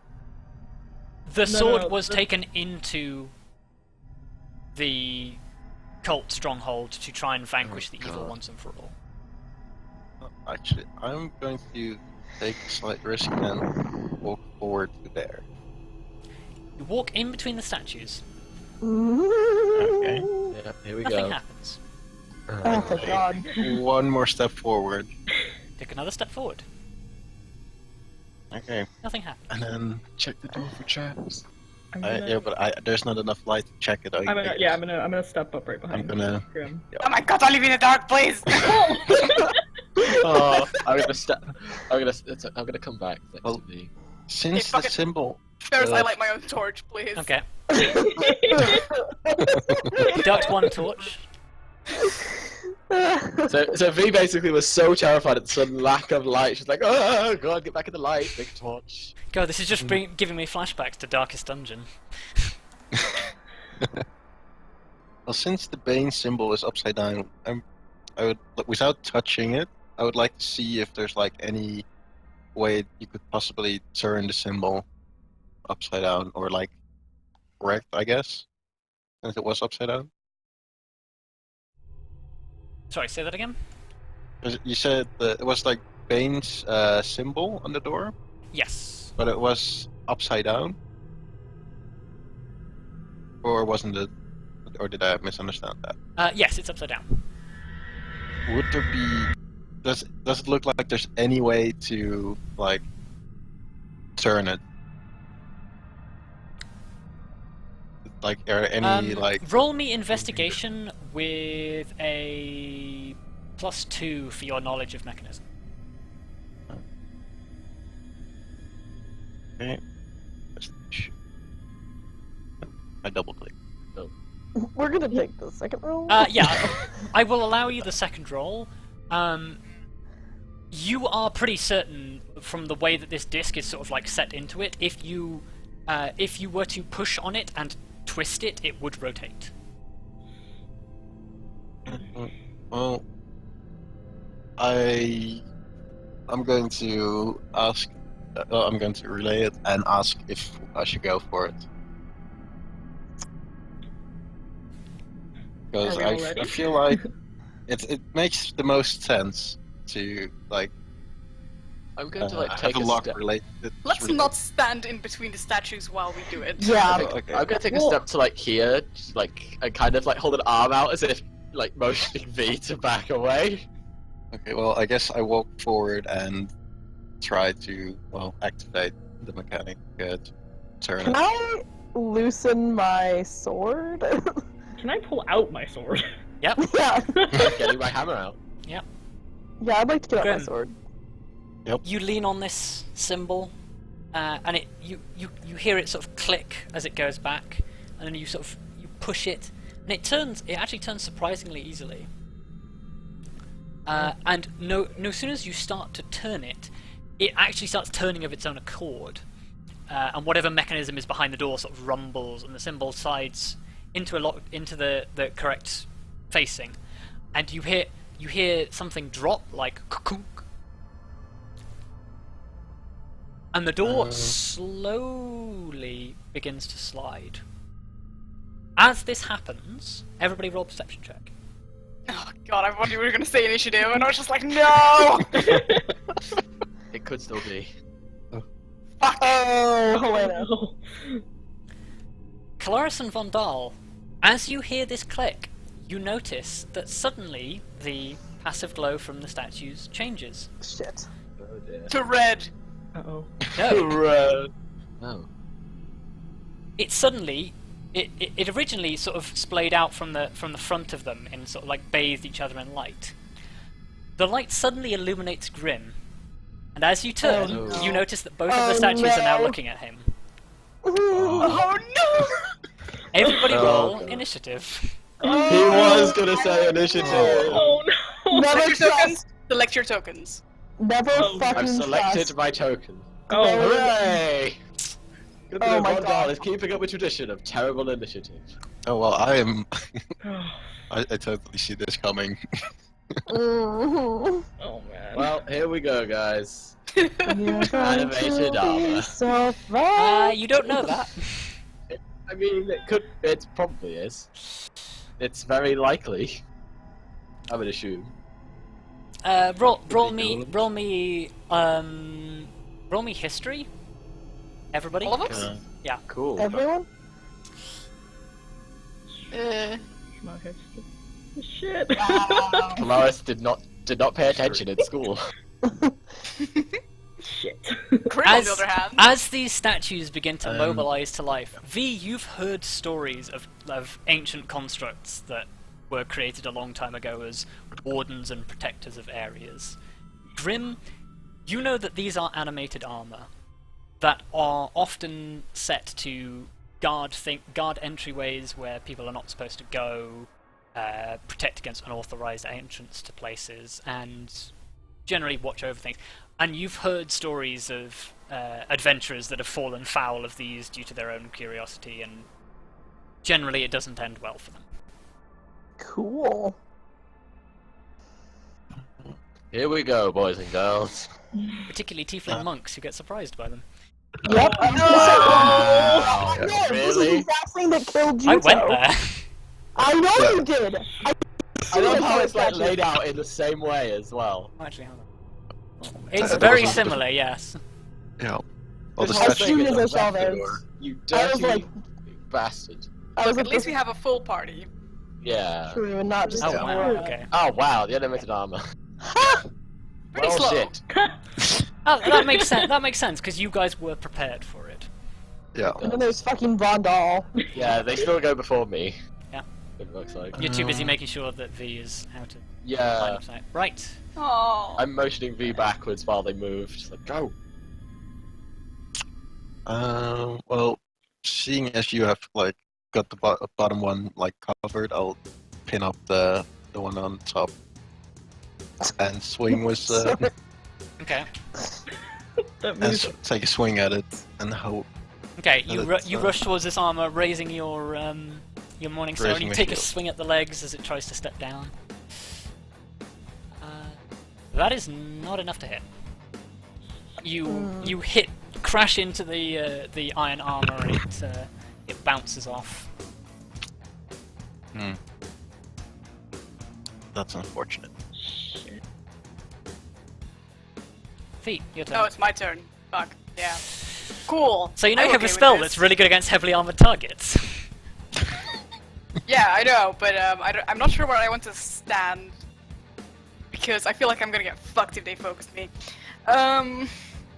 The sword no, was the- taken into the cult stronghold to try and vanquish Oh, the evil God. once and for all. Actually, I'm going to take a slight risk and walk forward to there. You walk in between the statues. Okay. Yeah, here we Nothing go. happens. Oh, thank God. One more step forward. Take another step forward. Okay, Nothing happens. and then Check the door for traps. I'm gonna, yeah, but there's not enough light to check it. I'm gonna step up right I'm behind gonna. Grim. Oh my god, don't leave me in the dark, please! Oh, I'm gonna come back. Next Well- to me. Since fuck the it. symbol. Ferrous, I light my own torch, please. Okay. Ducked one torch. So V basically was so terrified at the sudden lack of light. She's like, oh god, get back in the light, big torch. God, this is just giving me flashbacks to Darkest Dungeon. Well, since the Bane symbol is upside down, I would, without touching it, I would like to see if there's like any way you could possibly turn the symbol upside down, or like correct, I guess, since it was upside down. Sorry, say that again? 'Cause you said that it was like Bane's symbol on the door, Yes. but it was upside down, or wasn't it? Or did I misunderstand that? Yes, it's upside down. Would there be? Does it look like there's any way to like turn it? Like, are there any like? Roll me investigation with a +2 for your knowledge of mechanism. Okay. I double click. We're gonna take the second roll. Yeah, I will allow you the second roll. You are pretty certain from the way that this disc is sort of like set into it. If you were to push on it and twist it, it would rotate. Well, I'm going to ask. I'm going to relay it and ask if I should go for it. Because Are we all ready? I feel like it makes the most sense to like I'm going to like have take a a lock step. related. Let's not stand in between the statues while we do it. Yeah. Okay. I'm gonna take a Well- step to like here, just, like, and kind of like hold an arm out as if like motioning V to back away. Okay, well, I guess I walk forward and try to, well, activate the mechanic turn Can it. I loosen my sword? Can I pull out my sword? Yep. yeah. Getting my hammer out. Yeah, I'd like to get out my Grim. sword. You lean on this symbol, and you hear it sort of click as it goes back, and then you push it, and it actually turns surprisingly easily. And no sooner as you start to turn it, it actually starts turning of its own accord, and whatever mechanism is behind the door sort of rumbles, and the symbol slides into the correct facing, and you hear something drop like kunk, and the door slowly begins to slide. As this happens, everybody roll a perception check. Oh god, I thought you were gonna say initiative, and I was just like, no! It could still be. Fuck! Oh, Helena. Kelariis and Vondal, as you hear this click, you notice that suddenly the passive glow from the statues changes. Shit. Oh dear. To red! Uh-oh. No, Oh. it suddenly, it originally sort of splayed out from the front of them and sort of like bathed each other in light. The light suddenly illuminates Grim, and as you turn, Oh, no. you notice that both of the statues are now looking at him. Oh no! Everybody Oh, roll God. initiative. He was gonna say initiative. Oh no! Never Select your trust. tokens. Select your tokens. Never Oh, fucking I've selected trust. my token. Oh, Hooray! Good Oh thing my Vondal God. is keeping up a tradition of terrible initiative. Oh well, I am. I totally see this coming. Mhm. Oh man. Well, here we go, guys. You're going Animated to armor. be so far. You don't know that. I mean, it probably is. It's very likely. I would assume. Roll me history. Everybody. All of us? Yeah. Cool. Everyone? Uh, Okay. Shit. Wow. Kelariis did not pay attention in school. Shit. Grim, on the other hand. As these statues begin to mobilize to life, V, you've heard stories of ancient constructs that were created a long time ago as wardens and protectors of areas. Grim, you know that these are animated armor that are often set to guard entryways where people are not supposed to go, protect against unauthorized entrance to places, and generally watch over things. And you've heard stories of adventurers that have fallen foul of these due to their own curiosity, and generally it doesn't end well for them. Cool. Here we go, boys and girls. Particularly tiefling monks who get surprised by them. Yep. Wow. No, this is the Really? exact thing that killed you. I went there. I know you did. I love how it's like laid out in the same way as well. Actually, hold on. It's very similar, yes. Yeah. Well, the This whole As statue. soon thing as I is a saw Vector, those, you I was dirty like- bastard. I was Look, at like, least we have a full party. Yeah. true and not just Oh a wow, word. okay. Oh wow, the animated armor. Pretty Well, slow. shit. Oh, that makes sense. That makes sense because you guys were prepared for it. Yeah. And then there's fucking Vondal. Yeah, they still go before me. Yeah. It looks like. You're too busy making sure that V is out of line Yeah. of sight. Right. Oh. I'm motioning V backwards while they move. Just like, go. Well, seeing as you have like got the bottom one like covered, I'll pin up the one on top and swing with Sorry. Okay. That and means take a swing at it and hope. Okay. That's, You rush towards this armor, raising your morning star, and Raising you my take a shield. swing at the legs as it tries to step down. That is not enough to hit. You crash into the iron armor, and it bounces off. Hmm. That's unfortunate. shit. Feet, your turn. Oh, it's my turn. Fuck. Yeah. Cool. So you know I'm you have okay a with spell this. that's really good against heavily armored targets. Yeah, I know, but I'm not sure where I want to stand because I feel like I'm gonna get fucked if they focus me.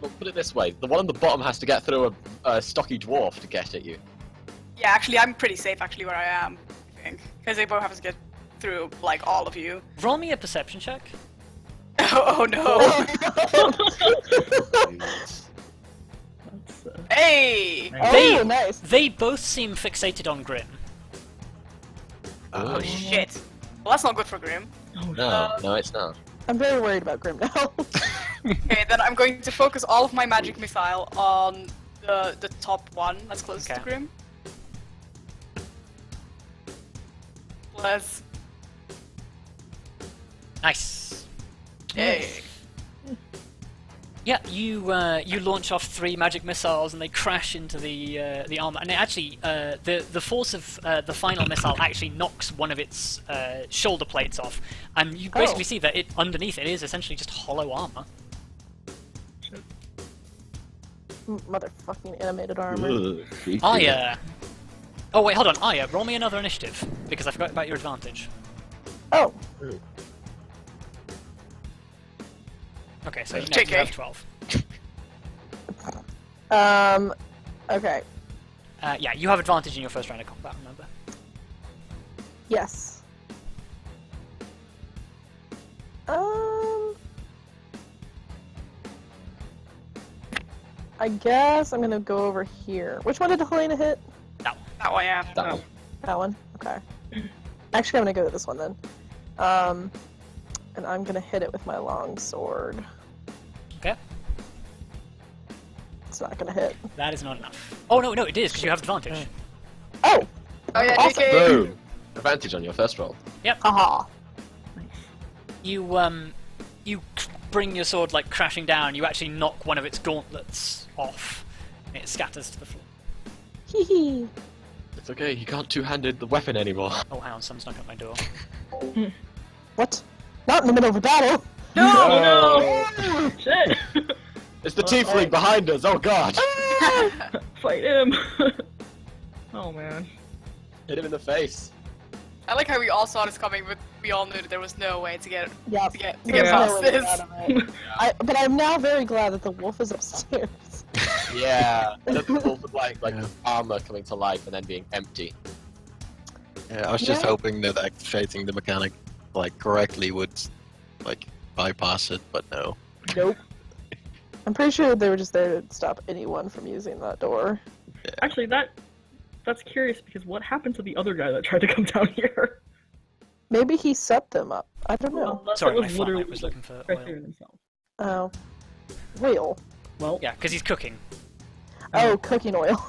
Well, put it this way: the one on the bottom has to get through a stocky dwarf to get at you. Yeah, actually, I'm pretty safe actually where I am. I think because they both have to get through like all of you. Roll me a perception check. Oh no! That's, Hey! Oh, nice. They both seem fixated on Grim. Oh shit! Well, that's not good for Grim. No, it's not. I'm very worried about Grim now. Okay, then I'm going to focus all of my magic missile on the top one that's closest to Okay. Grim. Bless. Nice. Hey. Yeah, you launch off 3 magic missiles and they crash into the armor. And it actually, the force of the final missile actually knocks one of its shoulder plates off, and you basically see that underneath it is essentially just hollow armor. Motherfucking animated armor. Ugh, creepy. Arya. Oh wait, hold on, Arya. Roll me another initiative because I forgot about your advantage. Oh, Okay, so you JK. have 12. okay. Yeah, you have advantage in your first round of combat. Remember. Yes. I guess I'm gonna go over here. Which one did Helena hit? That one. That one, yeah. That one. That one? Okay. Actually, I'm gonna go to this one then. And I'm gonna hit it with my long sword. Okay. It's not gonna hit. That is not enough. Oh no, it is because you have advantage. Oh! Oh yeah, Awesome. JK. Boom. Advantage on your first roll. Haha. You bring your sword like crashing down. You actually knock one of its gauntlets off. And it scatters to the floor. Hee hee. It's okay, you can't two-handed the weapon anymore. Oh, hang on, someone's knocking at my door. What? Not in the middle of a battle! No! Shit! It's the tiefling behind us, oh god! Fight him! Oh man. Hit him in the face. I like how we all saw this coming, but we all knew that there was no way to get Yeah. to get Yeah. past this. But I'm now very glad that the wolf is upstairs. Yeah. The wolf with like armor coming to life and then being empty. Yeah, I was just Yeah. hoping that activating the mechanic like correctly would like bypass it, but no. Nope. I'm pretty sure they were just there to stop anyone from using that door. Actually, that's curious because what happened to the other guy that tried to come down here? Maybe he set them up. I don't know. Unless Sorry, it my was flatmate literally was looking for right oil. there himself. Oh. Oil. Well, Yeah, because he's cooking. Oh, cooking oil.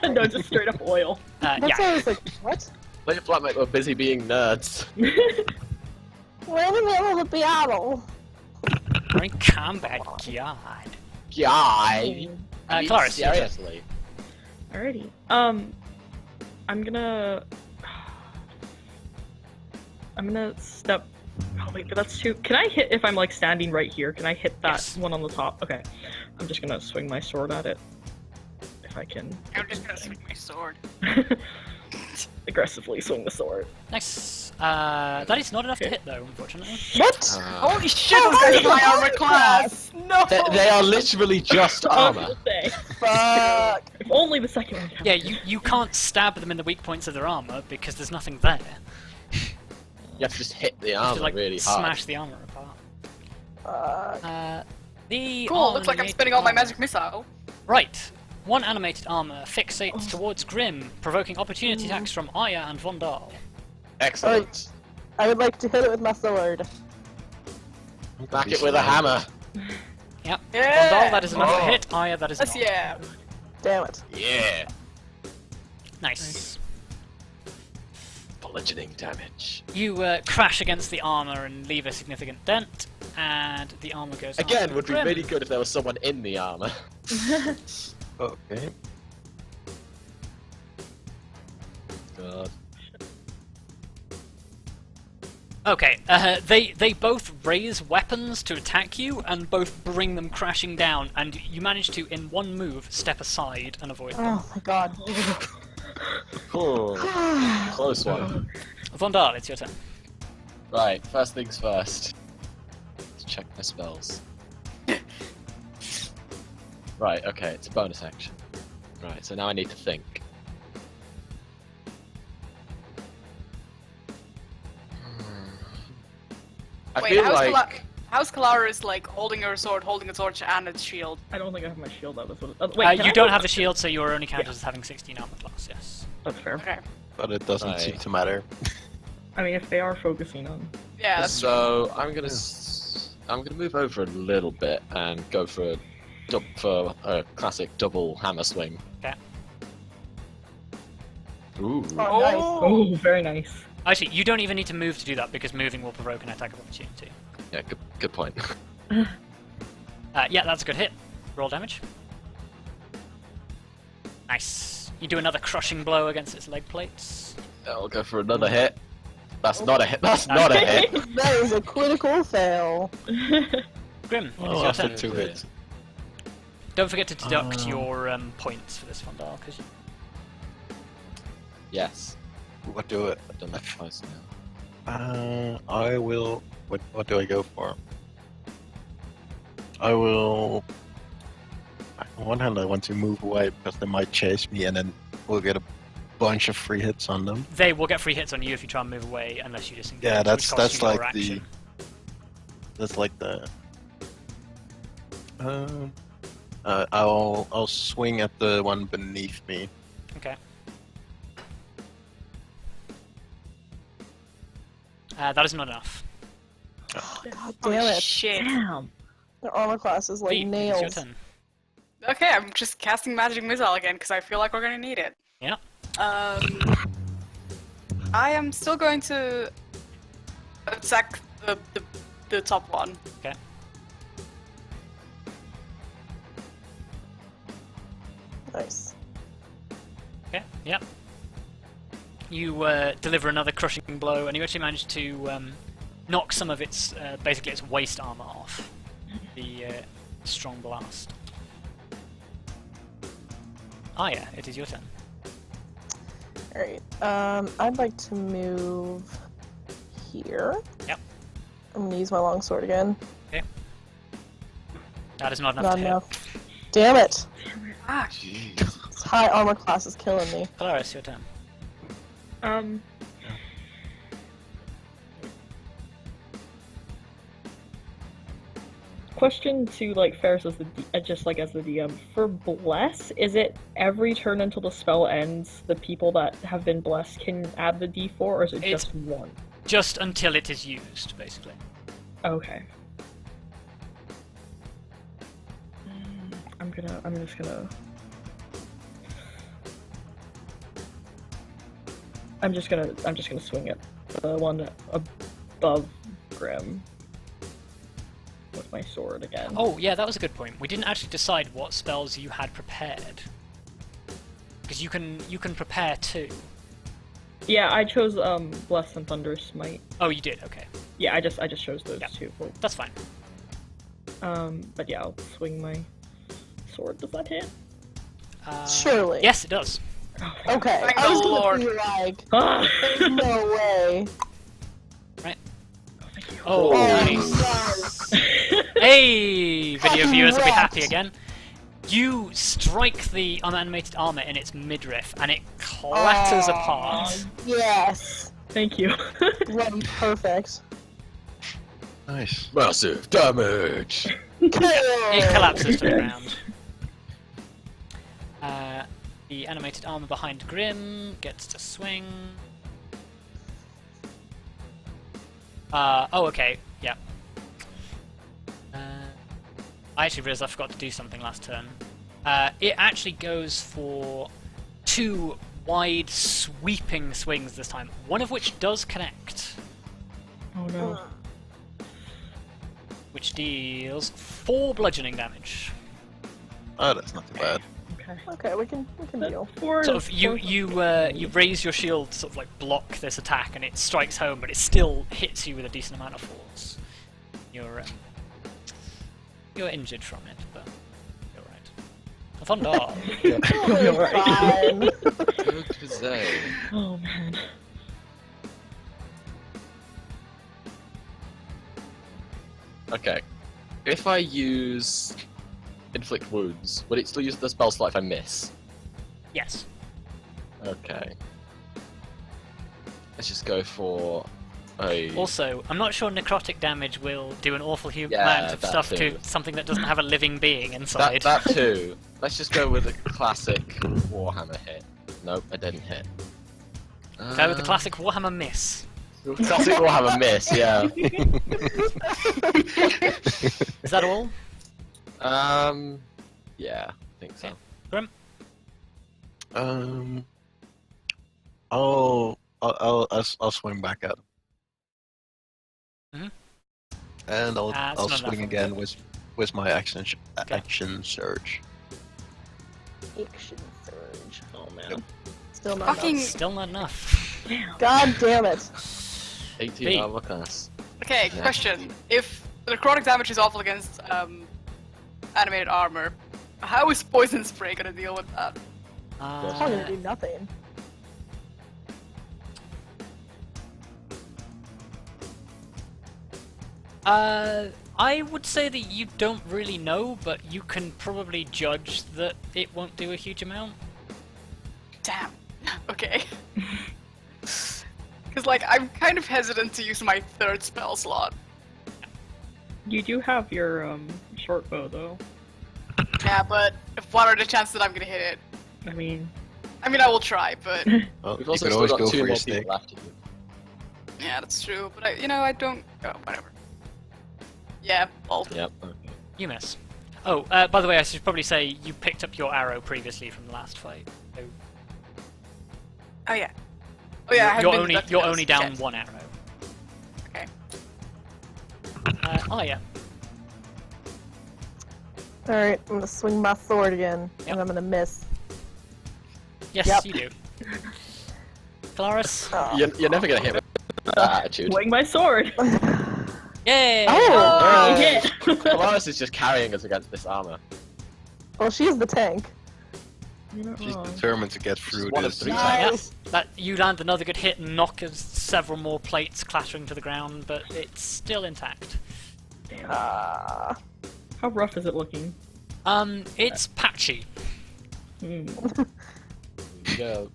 no, just straight up oil. That's why Yeah. I was like, what? Let your flatmate were busy being nerds. We're in the middle of a battle. We're in combat, God. God. Kelariis, your turn. seriously. Alrighty. I'm gonna step. Oh wait, but that's too. Can I hit if I'm like standing right here? Can I hit that Yes. one on the top? Okay. I'm just gonna swing my sword at it. If I can. I'm just gonna swing my sword. Aggressively swing the sword. Nice. That is not enough to Okay. hit, though, unfortunately. What? Holy shit, those guys are my armor class! No! They are literally just I was armor. gonna say, Fuck. if only the second one counted. Yeah, you can't stab them in the weak points of their armor because there's nothing there. You have to just hit the You have armor to, like, really hard. smash the armor apart. Fuck. The Cool, looks like I'm animated spinning all my armor- magic missile. Right. One animated armor fixates towards Grim, provoking opportunity attacks from Arya and Vondal. Excellent. I would like to hit it with my sword. Back it with a hammer. Yep. Yeah! Vondal, that is enough to Oh. hit. Arya, that is Yes, not. yeah. Damn it. Yeah. Nice. Bludgeoning damage. You crash against the armor and leave a significant dent, and the armor goes Again, after would be Grim. really good if there was someone in the armor. Okay. God. Okay, they both raise weapons to attack you, and both bring them crashing down, and you manage to, in one move, step aside and avoid them. Oh my god. Oh, close one. Vondal, it's your turn. Right, first things first. Let's check my spells. Right, okay, it's a bonus action. Right, so now I need to think. I Wait, feel like... how's Kelariis like holding her sword, holding its sword and its shield? I don't think I have my shield up. Wait, can You I don't roll- have the shield, so you're only counted as having 16 armor class. Yes. That's fair. Okay. But it doesn't seem Right. to matter. I mean, if they are focusing on. Yeah, that's So I'm gonna move over a little bit and go for a classic double hammer swing. Okay. Ooh. Oh, nice. Oh, very nice. Actually, you don't even need to move to do that because moving will provoke an attack of opportunity. Yeah, good point. Yeah, that's a good hit. Roll damage. Nice. You do another crushing blow against its leg plates. I'll go for another hit. That's not a hit. That's not a hit. That is a critical fail. Grim, it's Well, your after turn. 2 hits. Don't forget to deduct your points for this Vondal, because Yes, What do it? I've done that twice now. I will. What do I go for? I will. On one hand, I want to move away because they might chase me, and then we'll get a bunch of free hits on them. they will get free hits on you if you try and move away, unless you disengage. Yeah, which that's costs you more like the. action. That's like the. I'll swing at the one beneath me. Okay. That is not enough. God oh, damn it. shit. Damn. Their armor class is like Pete, it's your nails. turn. Okay, I'm just casting magic missile again because I feel like we're gonna need it. Yeah. I am still going to attack the top one. Okay. Nice. Okay. Yeah. You deliver another crushing blow, and you actually manage to knock some of its basically its waist armor off. The strong blast. Arya, it is your turn. Alright. I'd like to move here. Yep. I'm gonna use my longsword again. That is not enough Not to hit. enough. Damn it! Ah, This high armor class is killing me. Kelariis, your turn. Question to like Ferrous as the just like as the DM for bless, is it every turn until the spell ends? The people that have been blessed can add the D4, or is it It's- just one? Just until it is used, basically. Okay. I'm just gonna swing at the one above Grim with my sword again. Oh, yeah, that was a good point. We didn't actually decide what spells you had prepared. Because you can prepare two. Yeah, I chose Bless and Thunder Smite. Oh, you did. Okay, Yeah, I just chose those Yeah. two. Well, that's fine. but yeah, I'll swing my sword. Does that hit? Surely. Yes, it does. Oh, Okay. Thank I was the gonna Lord. be like, ah! there's no way. Oh, Oh, nice. nice. Hey, video Fucking viewers will be happy wrecked. again. You strike the unanimated armor in its midriff, and it clatters Oh, apart. Yes. Thank you. Bloody perfect. Nice. Massive damage. It collapses to the ground. The animated armor behind Grim gets to swing. Oh, okay. Yeah. I actually realized I forgot to do something last turn. It actually goes for 2 wide, sweeping swings this time, one of which does connect, Oh no. which deals 4 bludgeoning damage. Oh, that's not too bad. Okay. Okay, we can deal. Four Sort is- of, you raise your shield to sort of like block this attack, and it strikes home, but it still hits you with a decent amount of force. You're injured from it, but you're right. Vondal. Fine. Good to say. Oh man. Okay. If I use inflict wounds, would it still use the spell slot if I miss? Yes. Okay. Let's just go for a... Also, I'm not sure necrotic damage will do an awful Yeah, amount of that stuff too. to something that doesn't have a living being inside. That too. Let's just go with a classic Warhammer hit. Nope, I didn't hit. Go with the classic Warhammer miss. Classic Warhammer miss, yeah. Is that all? Yeah, I think so. Okay. Grim? I'll swing back at him. Mhm. And I'll It's not swing enough. again with my action Okay. action surge. Action surge. Oh man. Still not Fucking- enough. Still not enough. God damn it. 18 B. armor class. Okay, Yeah. question. If the necrotic damage is awful against animated armor, how is poison spray gonna deal with that? It's probably gonna do nothing. I would say that you don't really know, but you can probably judge that it won't do a huge amount. Damn. Okay. Because, like, I'm kind of hesitant to use my third spell slot. You do have your short bow though. Yeah, but what are the chances that I'm gonna hit it? I mean, I mean, I will try, but Well, We've you also could still always got go 2 for your more stick. people after you. yeah, that's true. But I don't. Oh, whatever. Yeah, well, Yep, okay. You miss. Oh, by the way, I should probably say you picked up your arrow previously from the last fight. So oh yeah. Oh yeah, I haven't you're been only deducting you're those only down yet. one arrow. Okay. Arya. Alright, I'm gonna swing my sword again, Yep. and I'm gonna miss. Yes, Yep. you do. Kelariis. Oh. You're never gonna hit with that attitude. swing my sword. Yay! Oh! You hit. Kelariis is just carrying us against this armor. Well, she's the tank. She's Oh. determined to get through one of this. 3 Nice. tanks. That you land another good hit and knock several more plates clattering to the ground, but it's still intact. Damn. Ah. How rough is it looking? It's patchy. Hmm. There you go.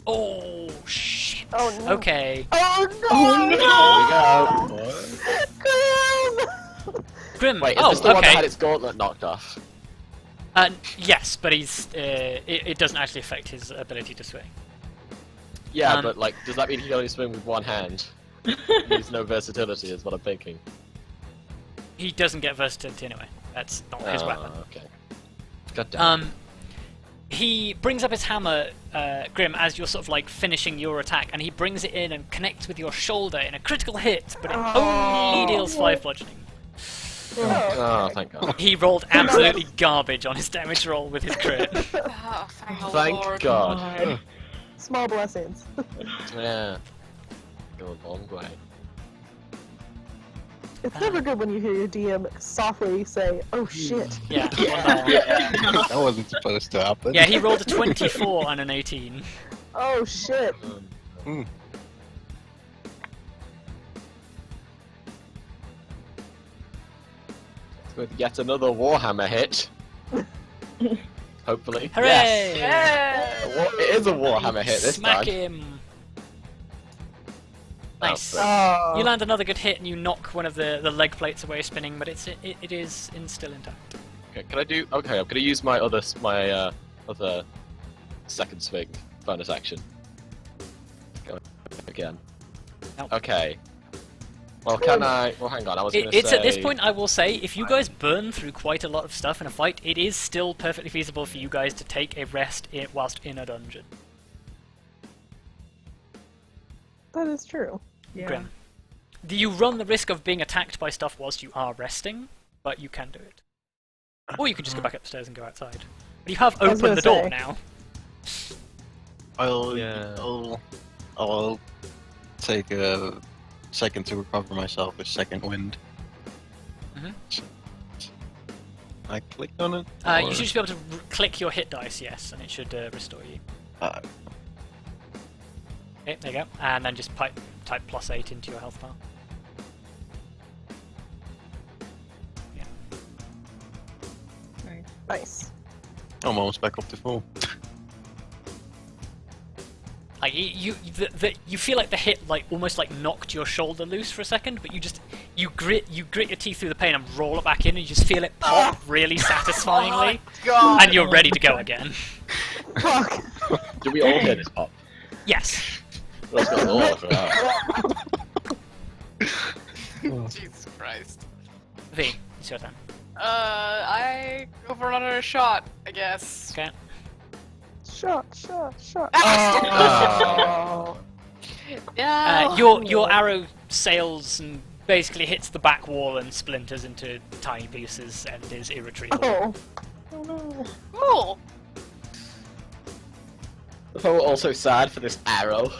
Oh shit. Oh no. Okay. Oh no! Oh, There we go. Grim! Grim. Wait, is oh, this the one that okay. had its gauntlet knocked off? Yes, but he's it doesn't actually affect his ability to swing. Yeah, but like, does that mean he can only swing with one hand? There's no versatility, is what I'm thinking. He doesn't get versatility anyway. That's not his weapon. Okay. God damn. He brings up his hammer, Grim, as you're sort of like finishing your attack, and he brings it in and connects with your shoulder in a critical hit, but it only deals 5 bludgeoning. Oh, thank God. He rolled absolutely garbage on his damage roll with his crit. Oh, thank the Thank Lord. God. Small blessings. Yeah. Go a long way. It's never good when you hear your DM softly say, "Oh shit." Yeah, Vondal. That wasn't supposed to happen. Yeah, he rolled a 24 and an 18. Oh shit. Hmm. With yet another Warhammer hit. Hopefully. Hooray! Yes! It is a Warhammer hit this Smack time. him! Nice. Oh. You land another good hit and you knock one of the leg plates away spinning, but it is still intact. Okay, can I do? Okay, I'm gonna use my other second swing bonus action. Go again. Nope. Okay. Well, can I? Well, hang on. I was gonna It's say. at this point, I will say, if you guys burn through quite a lot of stuff in a fight, it is still perfectly feasible for you guys to take a rest whilst in a dungeon. That is true. Yeah. Grim. You run the risk of being attacked by stuff whilst you are resting, but you can do it. Or you can just go back upstairs and go outside. But you have I was opened the gonna door say. now. I'll take a second to recover myself with second wind. Mhm. I clicked on it. You or- should just be able to click your hit dice, yes, and it should restore you. Uh, Okay, there you go. And then just type +8 into your health bar. Yeah. Nice. I'm almost back up to full. Like you feel like the hit like almost like knocked your shoulder loose for a second, but you grit your teeth through the pain and roll it back in, and you just feel it pop really satisfyingly, God. and you're ready to go again. Fuck. Do we all hear this pop? Yes. Let's go all for that. Jesus Christ. V, it's your turn. I go for another shot, I guess. Okay. Shot. Ah, Oh. Yeah. Your arrow sails and basically hits the back wall and splinters into tiny pieces and is irretrievable. Oh no. Cool. I'm also sad for this arrow.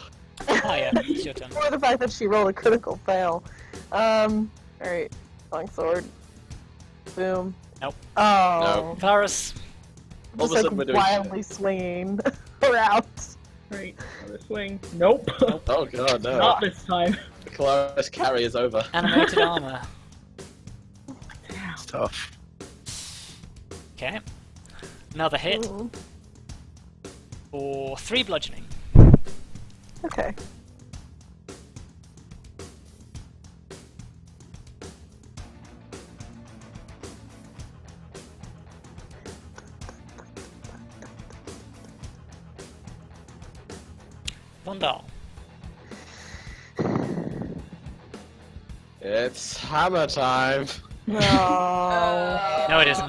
Arya, it's your turn. Or the fact that she rolled a critical fail. Alright. Longsword. Boom. Nope. Oh. Ferrous. All Just of a like sudden we're doing wildly swinging around. Right, another swing. Nope. Oh god, no. Not this time. The Kelariis carry is over. Animated armor. It's tough. Okay. Another hit Ooh. for 3 bludgeoning. Okay. Vondal. It's hammer time. No. No, it isn't.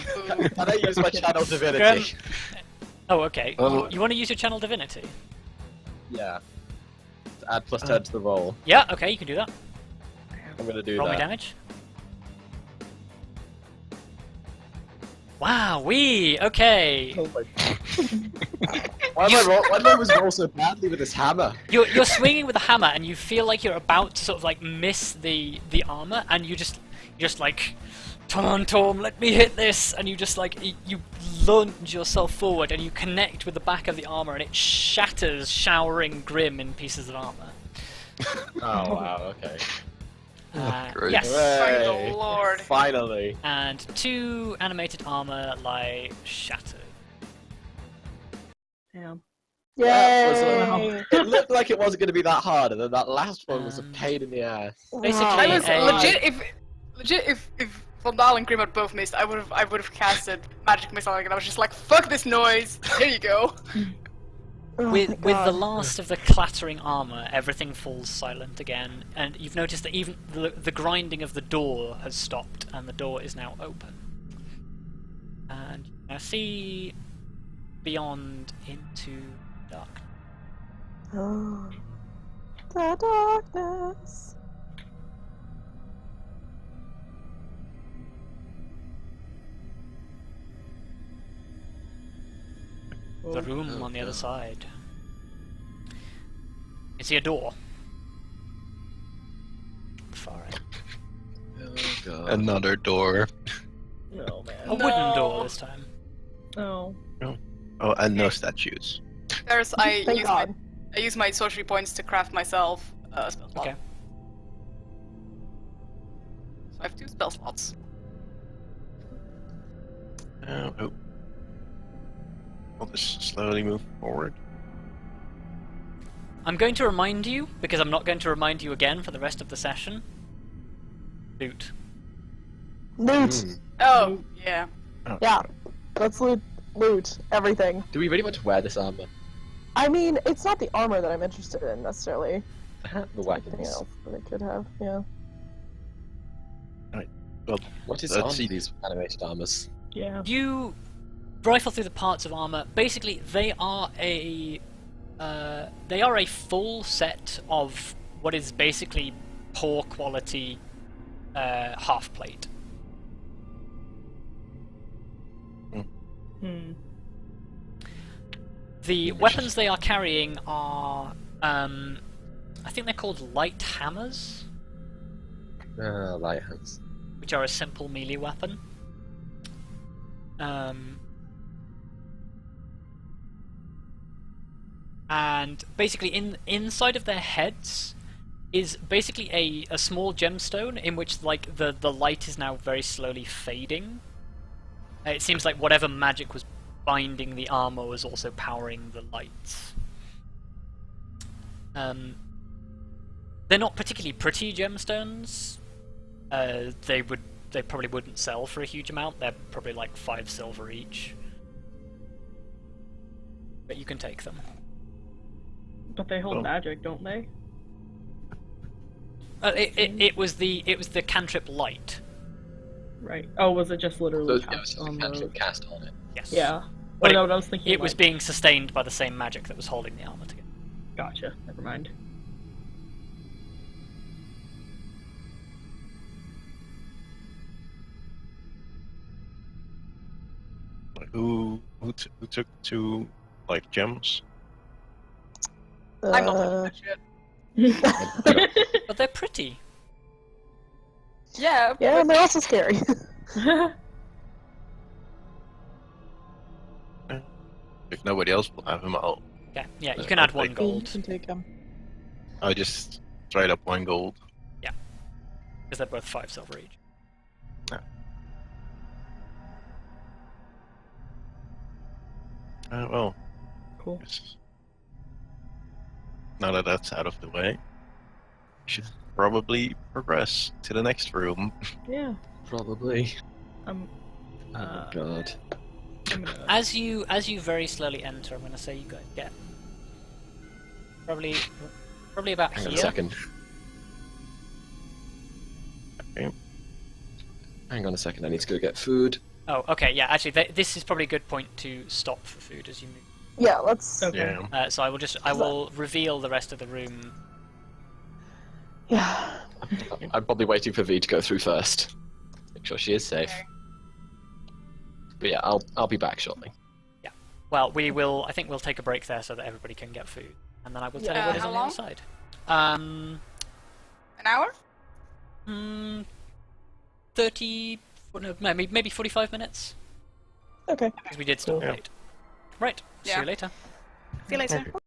Can I use my channel Grim. divinity? Oh, okay. Oh. You want to use your channel divinity? Yeah. To add +10 to the roll. Yeah, okay, you can do that. I'm gonna do Roll me that. damage. Wow, okay. Oh my god. Why did I always roll so badly with this hammer? You're swinging with a hammer and you feel like you're about to sort of like miss the armor, and you're just like, Tom, let me hit this, and you just like you lunge yourself forward and you connect with the back of the armor and it shatters, showering Grim in pieces of armor. Oh wow, okay. Great. Yes. Thank the Hooray. Lord. Finally. And 2 animated armor lie shattered. Damn. Yay! It looked like it wasn't going to be that hard, and then that last one was a Um, pain in the ass. Basically, I was a- legit if Vondal and Grim had both missed, I would have casted magic missile, and I was just like, fuck this noise. Here you go. Oh my With the God. last of the clattering armor, everything falls silent again, and you've noticed that even the grinding of the door has stopped, and the door is now open. And you now see beyond into dark. Oh. The darkness. The room on the other side. You see a door. Far end. Oh god. Another door. No, man. A wooden door this time. No. Oh, and no statues. There's Thank God. I use my sorcery points to craft myself a spell slot. Okay. So I have 2 spell slots. Oh. I'll just slowly move forward. I'm going to remind you, because I'm not going to remind you again for the rest of the session. Loot. Loot. Oh, yeah. Oh, Yeah. Let's loot everything. Do we really want to wear this armor? I mean, it's not the armor that I'm interested in necessarily. The Anything weapons. else that it could have, yeah. Well, What is Let's on see. these animated armors? Yeah. You rifle through the parts of armor. Basically, they are a full set of what is basically poor quality half plate. Hmm. The weapons they are carrying are, I think they're called light hammers, Light hands. which are a simple melee weapon. And basically, inside of their heads is basically a small gemstone in which like the light is now very slowly fading. It seems like whatever magic was binding the armor was also powering the lights. They're not particularly pretty gemstones. They probably wouldn't sell for a huge amount. They're probably like 5 silver each. But you can take them. But they hold magic, don't they? It was the cantrip light. Right. Oh, was it just literally So it was cast on actually the... cast on it. Yes. Yeah. But Oh, no, what I was thinking, it was like- being sustained by the same magic that was holding the armor together. Gotcha. Never mind. Who took 2 like gems? I'm not gonna touch it. But they're pretty. Yeah. Yeah, and they're also scary. If nobody else will have them, Okay, yeah, you can add 1 You gold, can take them. I'll just straight up 1 gold. because they're both 5 silver each. Well, Cool. yes. Now that that's out of the way, we should probably progress to the next room. Yeah. Probably. I'm Oh god. gonna... As you very slowly enter, I'm going to say you guys get probably about Hang on a here. second. Okay. Hang on a second, I need to go get food. Oh, okay, yeah. Actually, this is probably a good point to stop for food as you move. Yeah, let's. Okay. Yeah. So I will reveal the rest of the room. Yeah. I'm probably waiting for V to go through first. Make sure she is safe. Okay. But yeah, I'll be back shortly. Well, I think we'll take a break there so that everybody can get food, and then I will tell you Yeah. what is How on the long? other side. An hour? 30, no, maybe 45 minutes, Okay. because we did start Yeah. late. Right. See Yeah. you later. See you later.